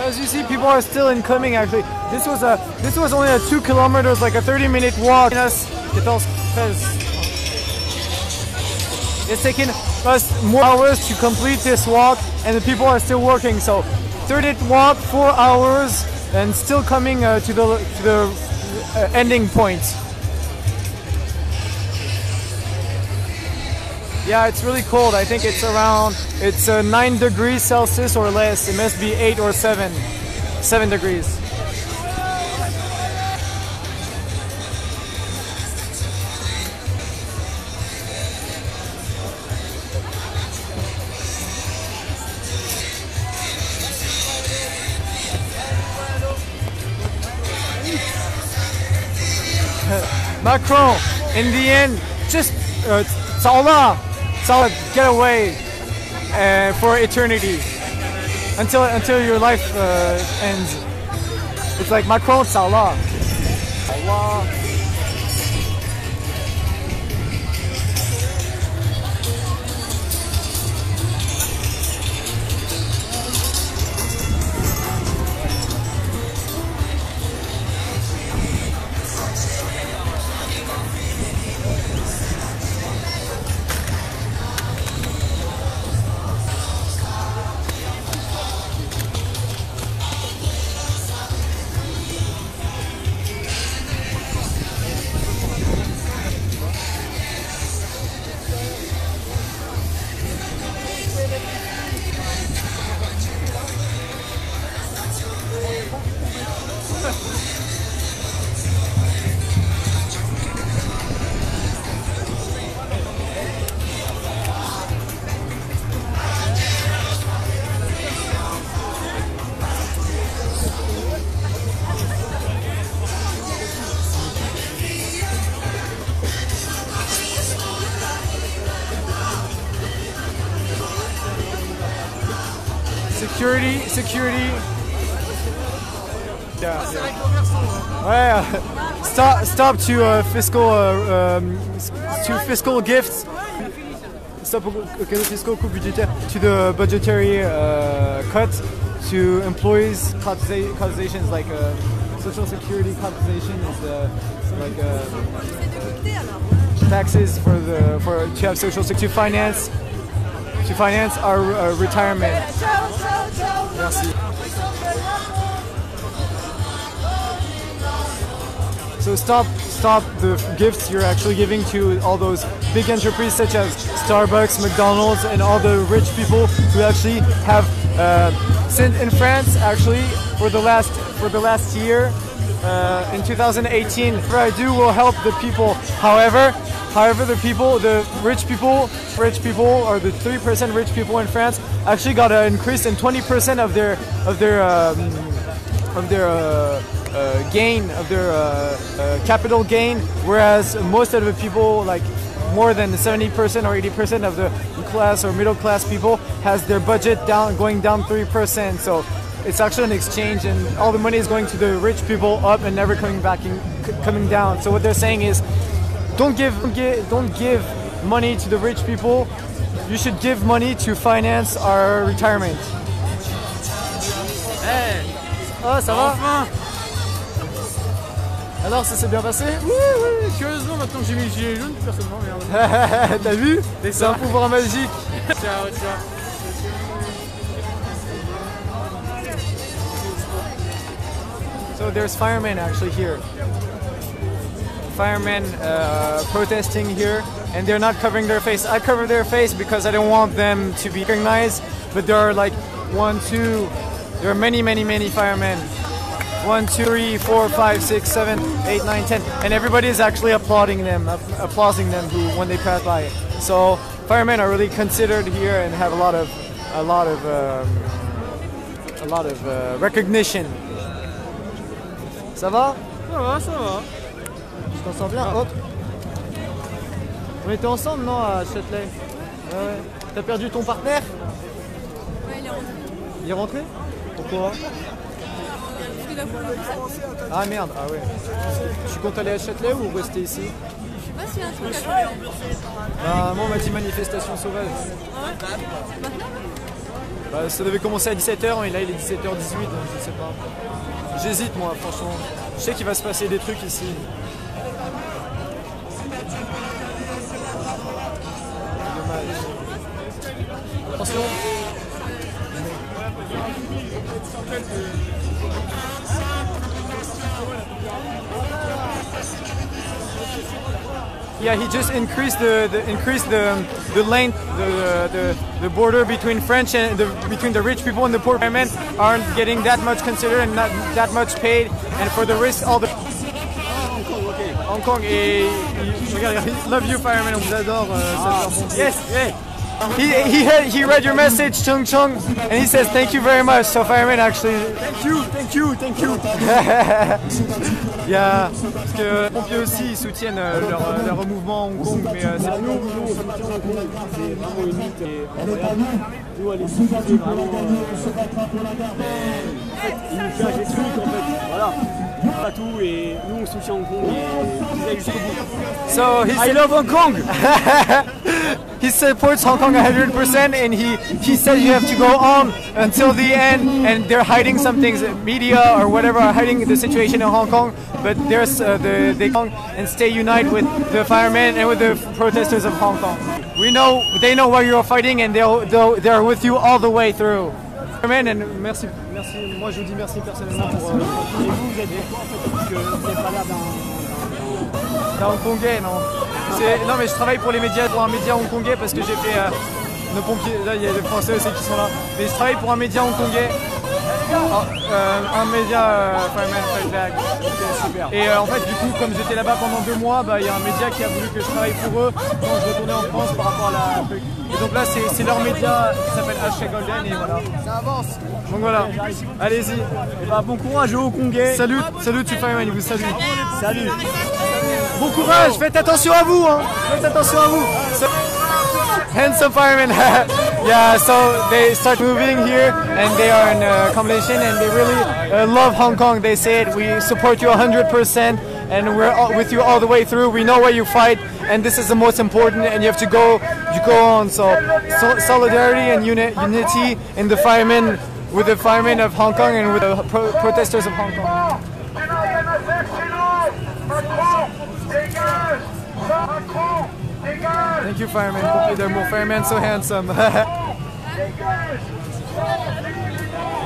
As you see, people are still incoming. Actually, this was only a 2 kilometers, like a 30-minute walk. It's taken us more hours to complete this walk, and the people are still working. So, 30-minute walk, 4 hours, and still coming to the ending point. Yeah, it's really cold. I think it's 9 degrees Celsius or less. It must be 8 or 7 degrees. Macron, in the end, just get away for eternity until your life ends. It's like Macron, Allah. Security. Yeah. Stop to fiscal gifts. Stop fiscal coup budgétaire to the budgetary cut to employees cotizations like social security cotisation is taxes to have social security to finance our retirement. Merci. So stop the gifts you're actually giving to all those big enterprises such as Starbucks, McDonald's, and all the rich people who actually have in France actually for the last year in 2018. What I do will help the people. However, the rich people, or the 3% rich people in France, actually got an increase in 20% of their gain, of their capital gain, whereas most of the people, like more than 70% or 80% of the class or middle class people, has their budget going down 3%. So it's actually an exchange, and all the money is going to the rich people up and never coming down. So what they're saying is, don't give money to the rich people. You should give money to finance our retirement. Oh, ça va?
Enfin.
Alors, ça s'est bien passé?
Oui, curieusement, maintenant que j'ai mis le gilet jaune, personne m'emmerde.
T'as vu? C'est un pouvoir magique.
Ciao.
So there's firemen actually here. Firemen protesting here, and they're not covering their face. I cover their face because I don't want them to be recognized, but there are like 1, 2, there are many firemen. 1, 2, 3, 4, 5, 6, 7, 8, 9, 10, and everybody is actually applauding them when they pass by. So firemen are really considered here and have a lot of recognition. Ça va?
Ça va.
Tu t'en sens bien? Hop. On était ensemble, non, à Châtelet? Ouais. T'as perdu ton partenaire?
Ouais, il est rentré.
Il est rentré? Pourquoi? Ah merde, ah ouais. Tu comptes aller à Châtelet ou rester ici?
Je sais pas s'il y a un truc à faire.
Bah, moi on m'a dit manifestation sauvage.
Maintenant?
Bah, ça devait commencer à 17h et là il est 17h18, donc je sais pas. J'hésite moi, franchement. Je sais qu'il va se passer des trucs ici. Dommage. Attention. Yeah, he just increased the length, the border between French and between the rich people and the poor firemen aren't getting that much considered and not that much paid, and for the risk, all the Hong Kong et regarde, love you firemen, on vous adore. Yes, yeah. He read your message, Chung Chung, and he says thank you very much. So firemen actually. Thank you. Yeah, parce que les pompiers aussi ils soutiennent leur mouvement à Hong Kong, mais c'est
nous on soutient Hong Kong, c'est vraiment une lutte incroyable. Nous elle est vraiment il nous cache des trucs en fait, voilà. Pas tout et nous on soutient Hong Kong et ils aillent jusqu'au bout.
So I love Hong Kong. He supports Hong Kong 100%, and he said you have to go on until the end, and they're hiding some things, media or whatever are hiding the situation in Hong Kong, but there's they come and stay united with the firemen and with the protesters of Hong Kong. They know why you're fighting, and they're with you all the way through. Firemen, and merci, moi je vous dis merci personnellement pour...
Et vous êtes quoi en fait, parce que vous n'avez pas l'air
d'un Hongkongais, non. Non mais je travaille pour les médias, pour un média hongkongais parce que j'ai fait nos pompiers, là il y a des Français aussi qui sont là, mais je travaille pour un média hongkongais, un média Fireman Fight Back.
super.
Et en fait du coup comme j'étais là-bas pendant 2 mois, il y a un média qui a voulu que je travaille pour eux quand je retournais en France par rapport à la truc. Et donc là c'est leur média qui s'appelle #Golden et voilà.
Ça avance.
Donc voilà, allez-y.
Et bah, bon courage aux Hongkongais.
Salut tu Fireman, il vous salue.
Salut.
Bon courage, faites attention à vous, hein. Faites attention à vous. Handsome firemen. Yeah, so they start moving here and they are in a combination and they really love Hong Kong. They said we support you 100% and we're with you all the way through. We know why you fight and this is the most important and you have to go on. So solidarity and unity in the firemen, with the firemen of Hong Kong and with the protesters of Hong Kong. Thank you, firemen. They're more firemen, so handsome.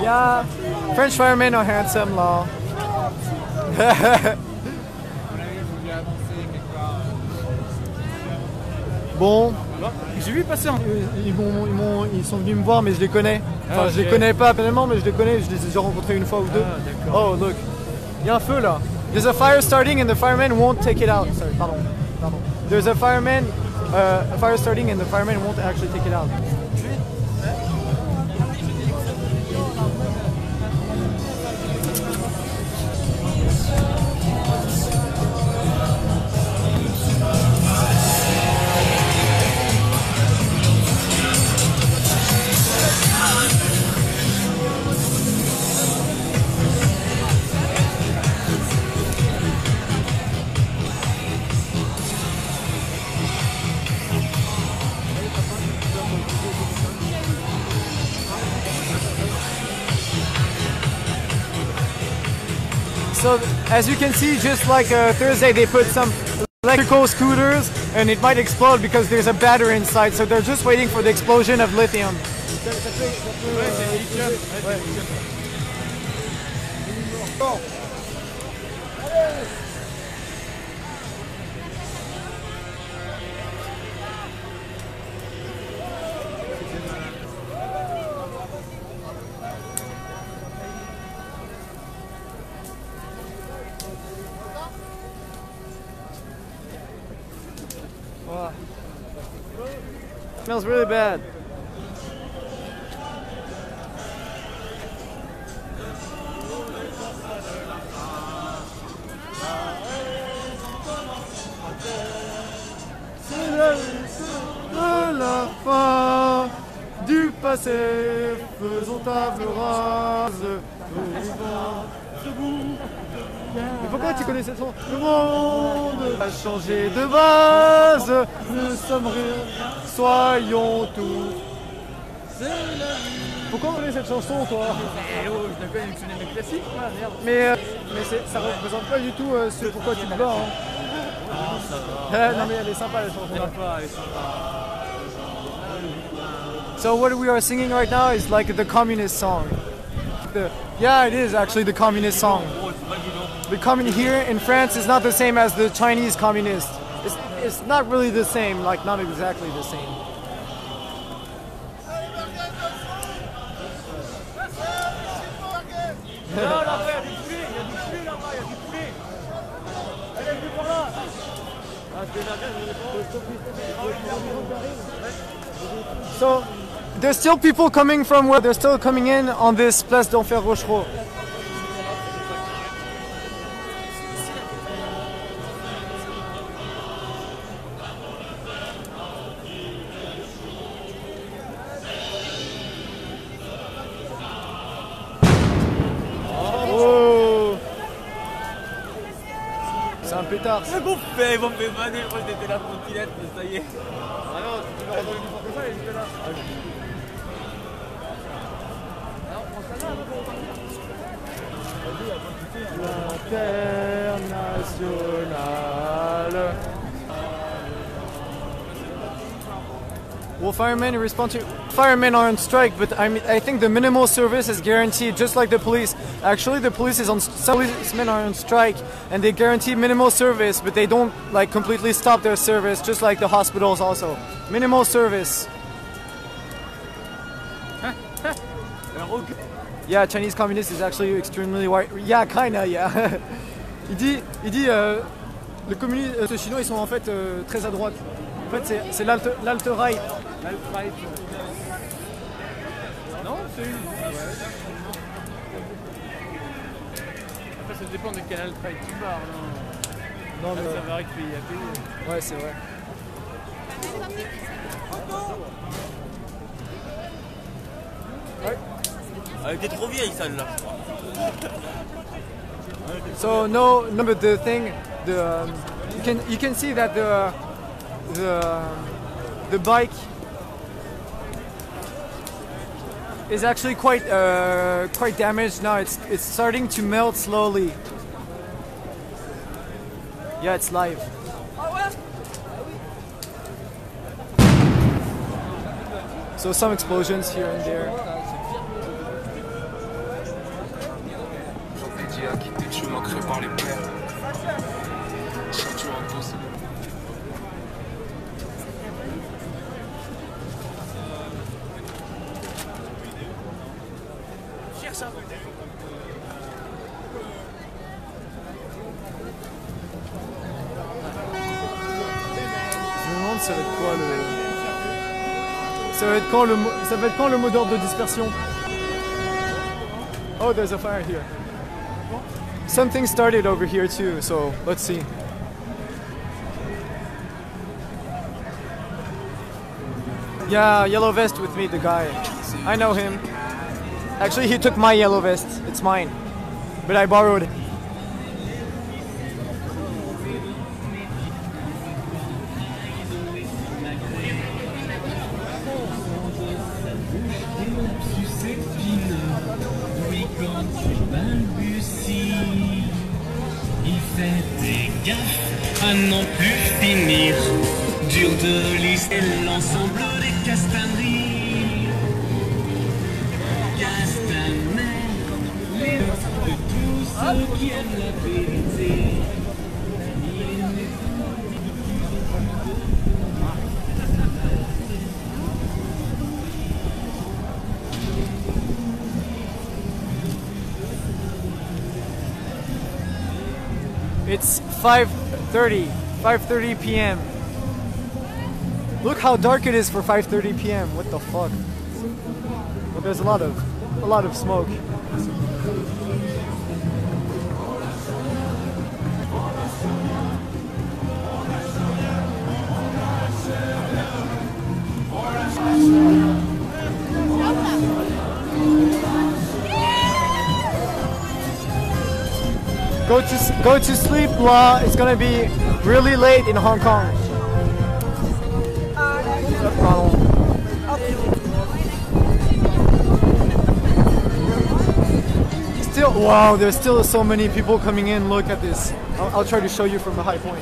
Yeah, French firemen are handsome, là. Bon,
j'ai vu passer.
Ils sont venus me voir, mais je les connais. Enfin, je les connais pas personnellement, mais je les connais. Je les ai déjà rencontrés une fois ou deux. Oh, look, il y a un feu là. There's a fire starting and the firemen won't take it out. Sorry, pardon. There's a fire starting and the firemen won't actually take it out. So as you can see, just like Thursday, they put some electrical scooters and it might explode because there's a battery inside. So they're just waiting for the explosion of lithium. Wow. Smells really bad. De la fin du passé, faisons table rase. Mais pourquoi tu connais cette chanson? Le monde a changé de base, nous sommes rires, soyons tous. Pourquoi on connaît cette chanson, toi?
Eh oh, je la connais, c'est une classique, quoi, merde.
Mais ça représente pas du tout ce pourquoi tu te bats. Hein.
Ah, ça va.
Non mais elle est sympa la chanson.
Elle est sympa.
So what we are singing right now is like the communist song. Yeah, it is actually the communist song. The communist here in France is not the same as the Chinese communist. It's not really the same, like not exactly the same. So there's still people coming from where they're still coming in on this Place d'Enfer Rochereau. Oh, c'est un pétard.
C'est bon, ils vont me faire vanner, moi j'étais là pour le mais ça y est.
Ah non, tu peux rentrer plus fort que ça, il était là. L'International. Well, firemen are on strike, but I think the minimal service is guaranteed, just like the police. Actually, the police is on. Some policemen are on strike, and they guarantee minimal service, but they don't like completely stop their service, just like the hospitals also. Minimal service. Yeah, Chinese communist is actually extremely white. Yeah, kinda, yeah. il dit, les communistes chinois, ils sont en fait très à droite. En fait, c'est l'alt-right.
L'alt-right. Non, c'est une. Après, ça dépend de quel alt-right tu parles.
Non, mais.
Ça varie de pays à pays.
Ouais, c'est vrai. Ouais.
Elle était trop vieille, celle-là.
So no, but the thing, you can see that the bike is actually quite damaged now. It's starting to melt slowly. Yeah, it's live. So some explosions here and there. Je me demande ça va être quoi le... Ça va être quand le mot d'ordre de dispersion? Oh, there's a fire here. Something started over here too, so let's see. Yeah, yellow vest with me, the guy. I know him. Actually, he took my yellow vest. It's mine. But I borrowed it.
fait des gaffes à n'en plus finir. Dur de lister l'ensemble des castaneries. Castaner, de tous ceux qui aiment la vérité.
It's 5:30 p.m. Look how dark it is for 5:30 p.m. What the fuck? But there's a lot of smoke. Go to sleep, La. It's gonna be really late in Hong Kong. Still, wow, there's still so many people coming in. Look at this. I'll try to show you from the high point.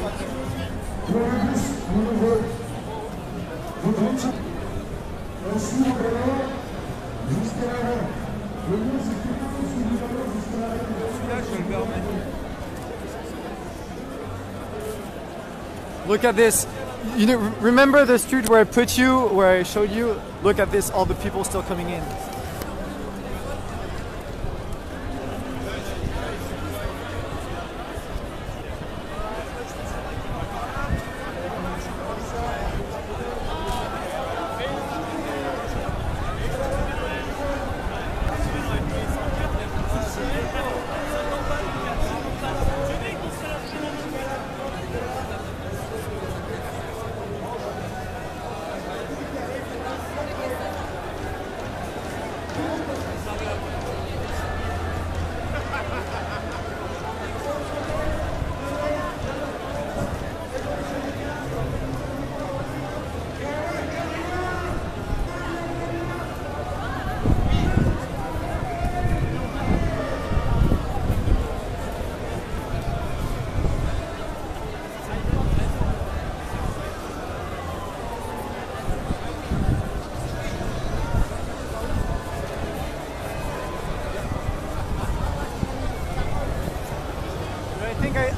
Look at this. You know, remember the street where I put you, where I showed you? Look at this, all the people still coming in.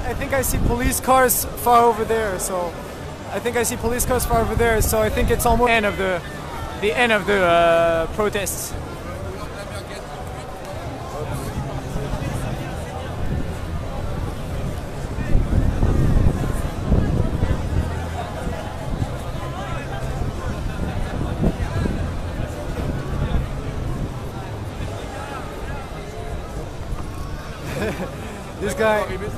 I think I see police cars far over there. So I think I see police cars far over there. So I think it's almost the end of the protests.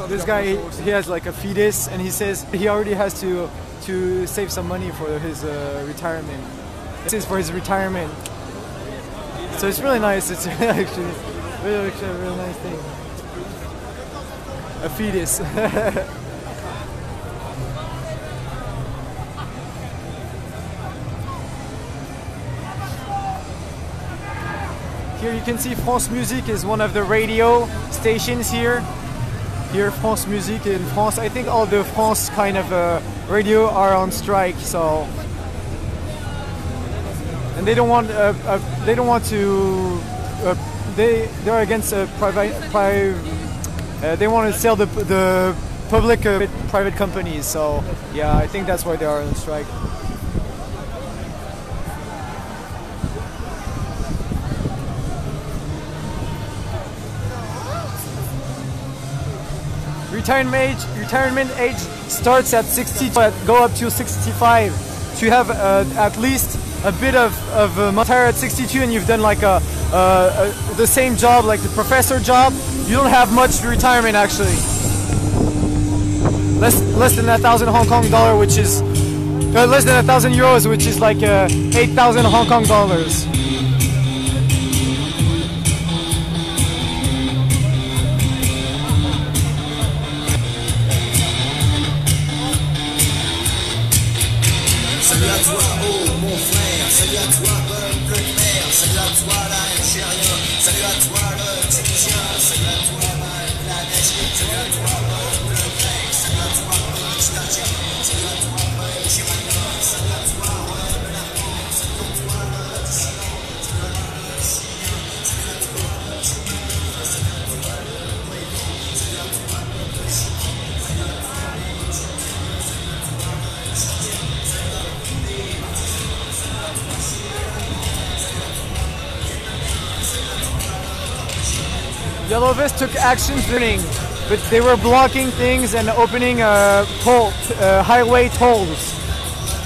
This guy, he has like a fetus, and he says he already has to save some money for his retirement. This is for his retirement. So it's really nice. It's actually a really nice thing. A fetus. Here you can see France Musique is one of the radio stations here. Here, France Musique in France. I think all the France kind of radio are on strike. So, and they don't want to. They're against they want to sell the public private companies. So, yeah, I think that's why they are on strike. Retirement age starts at 60, but go up to 65. So you have at least a bit of retire at 62, and you've done like the same job, like the professor job. You don't have much retirement actually. Less than 1,000 Hong Kong dollar, which is less than 1,000 euros, which is like 8,000 Hong Kong dollars.
Salut à toi, oh mon frère, salut à toi, peuple clair, salut à toi, l'Algérien, salut à toi, le Tunisien, salut à toi, Bangladesh, salut à toi, peuple
Yellow Vests took action during, but they were blocking things and opening highway tolls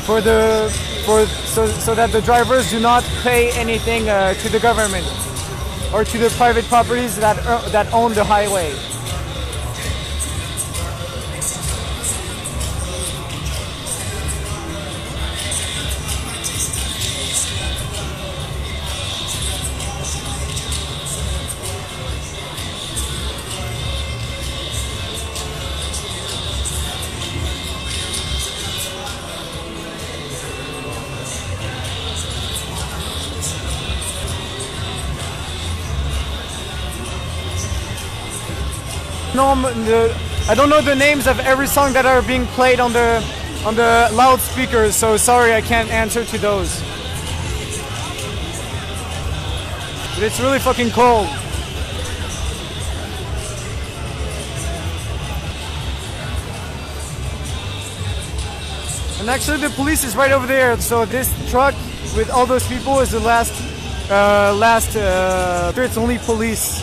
so that the drivers do not pay anything to the government or to the private properties that own the highway. I don't know the names of every song that are being played on the loudspeakers, so sorry I can't answer to those. But it's really fucking cold. And actually the police is right over there, so this truck with all those people is the last it's only police.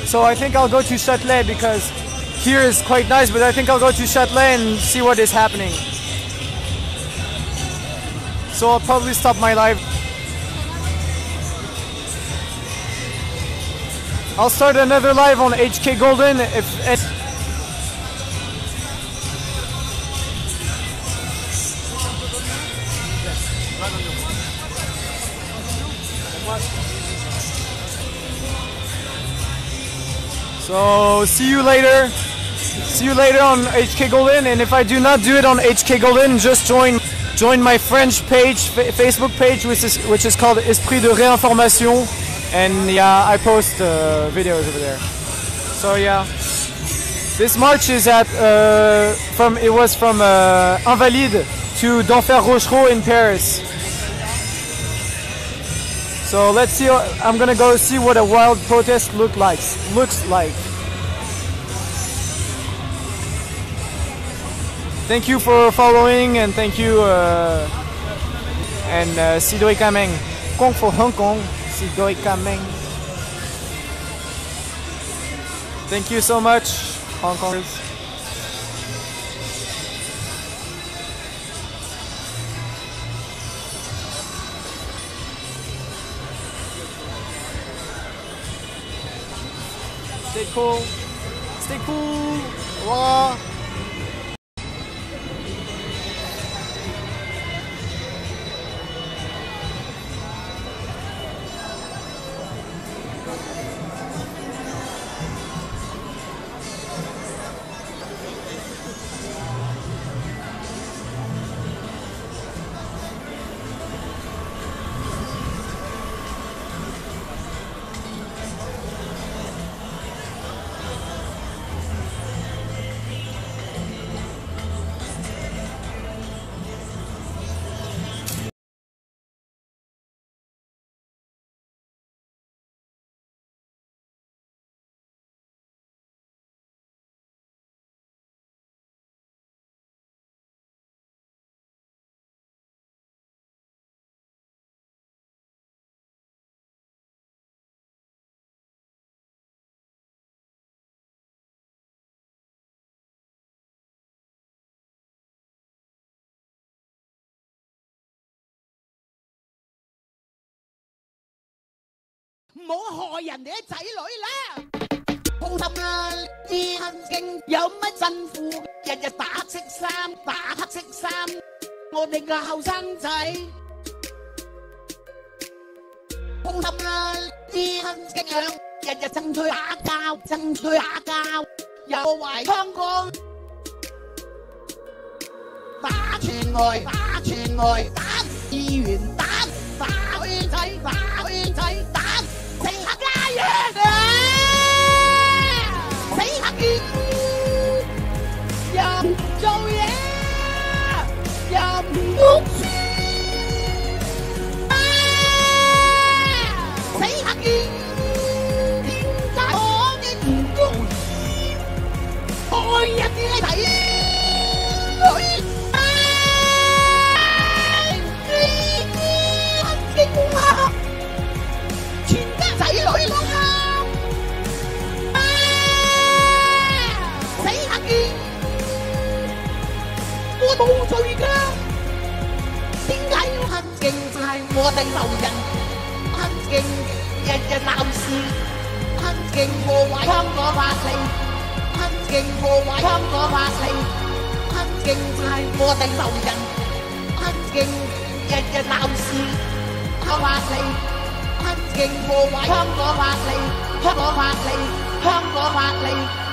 So I think I'll go to Châtelet because here is quite nice, but I think I'll go to Châtelet and see what is happening. So I'll probably stop my live. I'll start another live on HK Golden if So see you later. See you later on HK Golden, and if I do not do it on HK Golden, just join my French page, Facebook page, which is called Esprit de Réinformation, and yeah, I post videos over there. So yeah, this march is from Invalides to d'Enfer Rochereau in Paris. So let's see. I'm gonna go see what a wild protest looks like. Thank you for following, and thank you. And si doi kameng, Kong for Hong Kong, si doi kameng. Thank you so much, Hong Kongers. Stay cool. Stay cool. Wow.
唔好害人哋啲仔女啦！好心啊，啲行徑有乜辛苦？日日打黑色衫，打黑色衫，我哋嘅後生仔。好心啊，啲行徑日日爭取打交，爭取打交，有懷香港，打全外，打全外，打議員，打圈仔，打圈仔，打。死黑家園啊！死黑員又唔做嘢，又唔讀書，死黑員點解我哋唔公義？害人嘅仔女呢啲驚啊！仔女都啱，勁就係我哋仇人，很勁日日鬧事，很勁破壞香港法例，很勁破壞香港法例，很勁就係我哋仇人，很勁日日鬧事，香港法例，很勁破壞香港法例，香港法例，香港法例。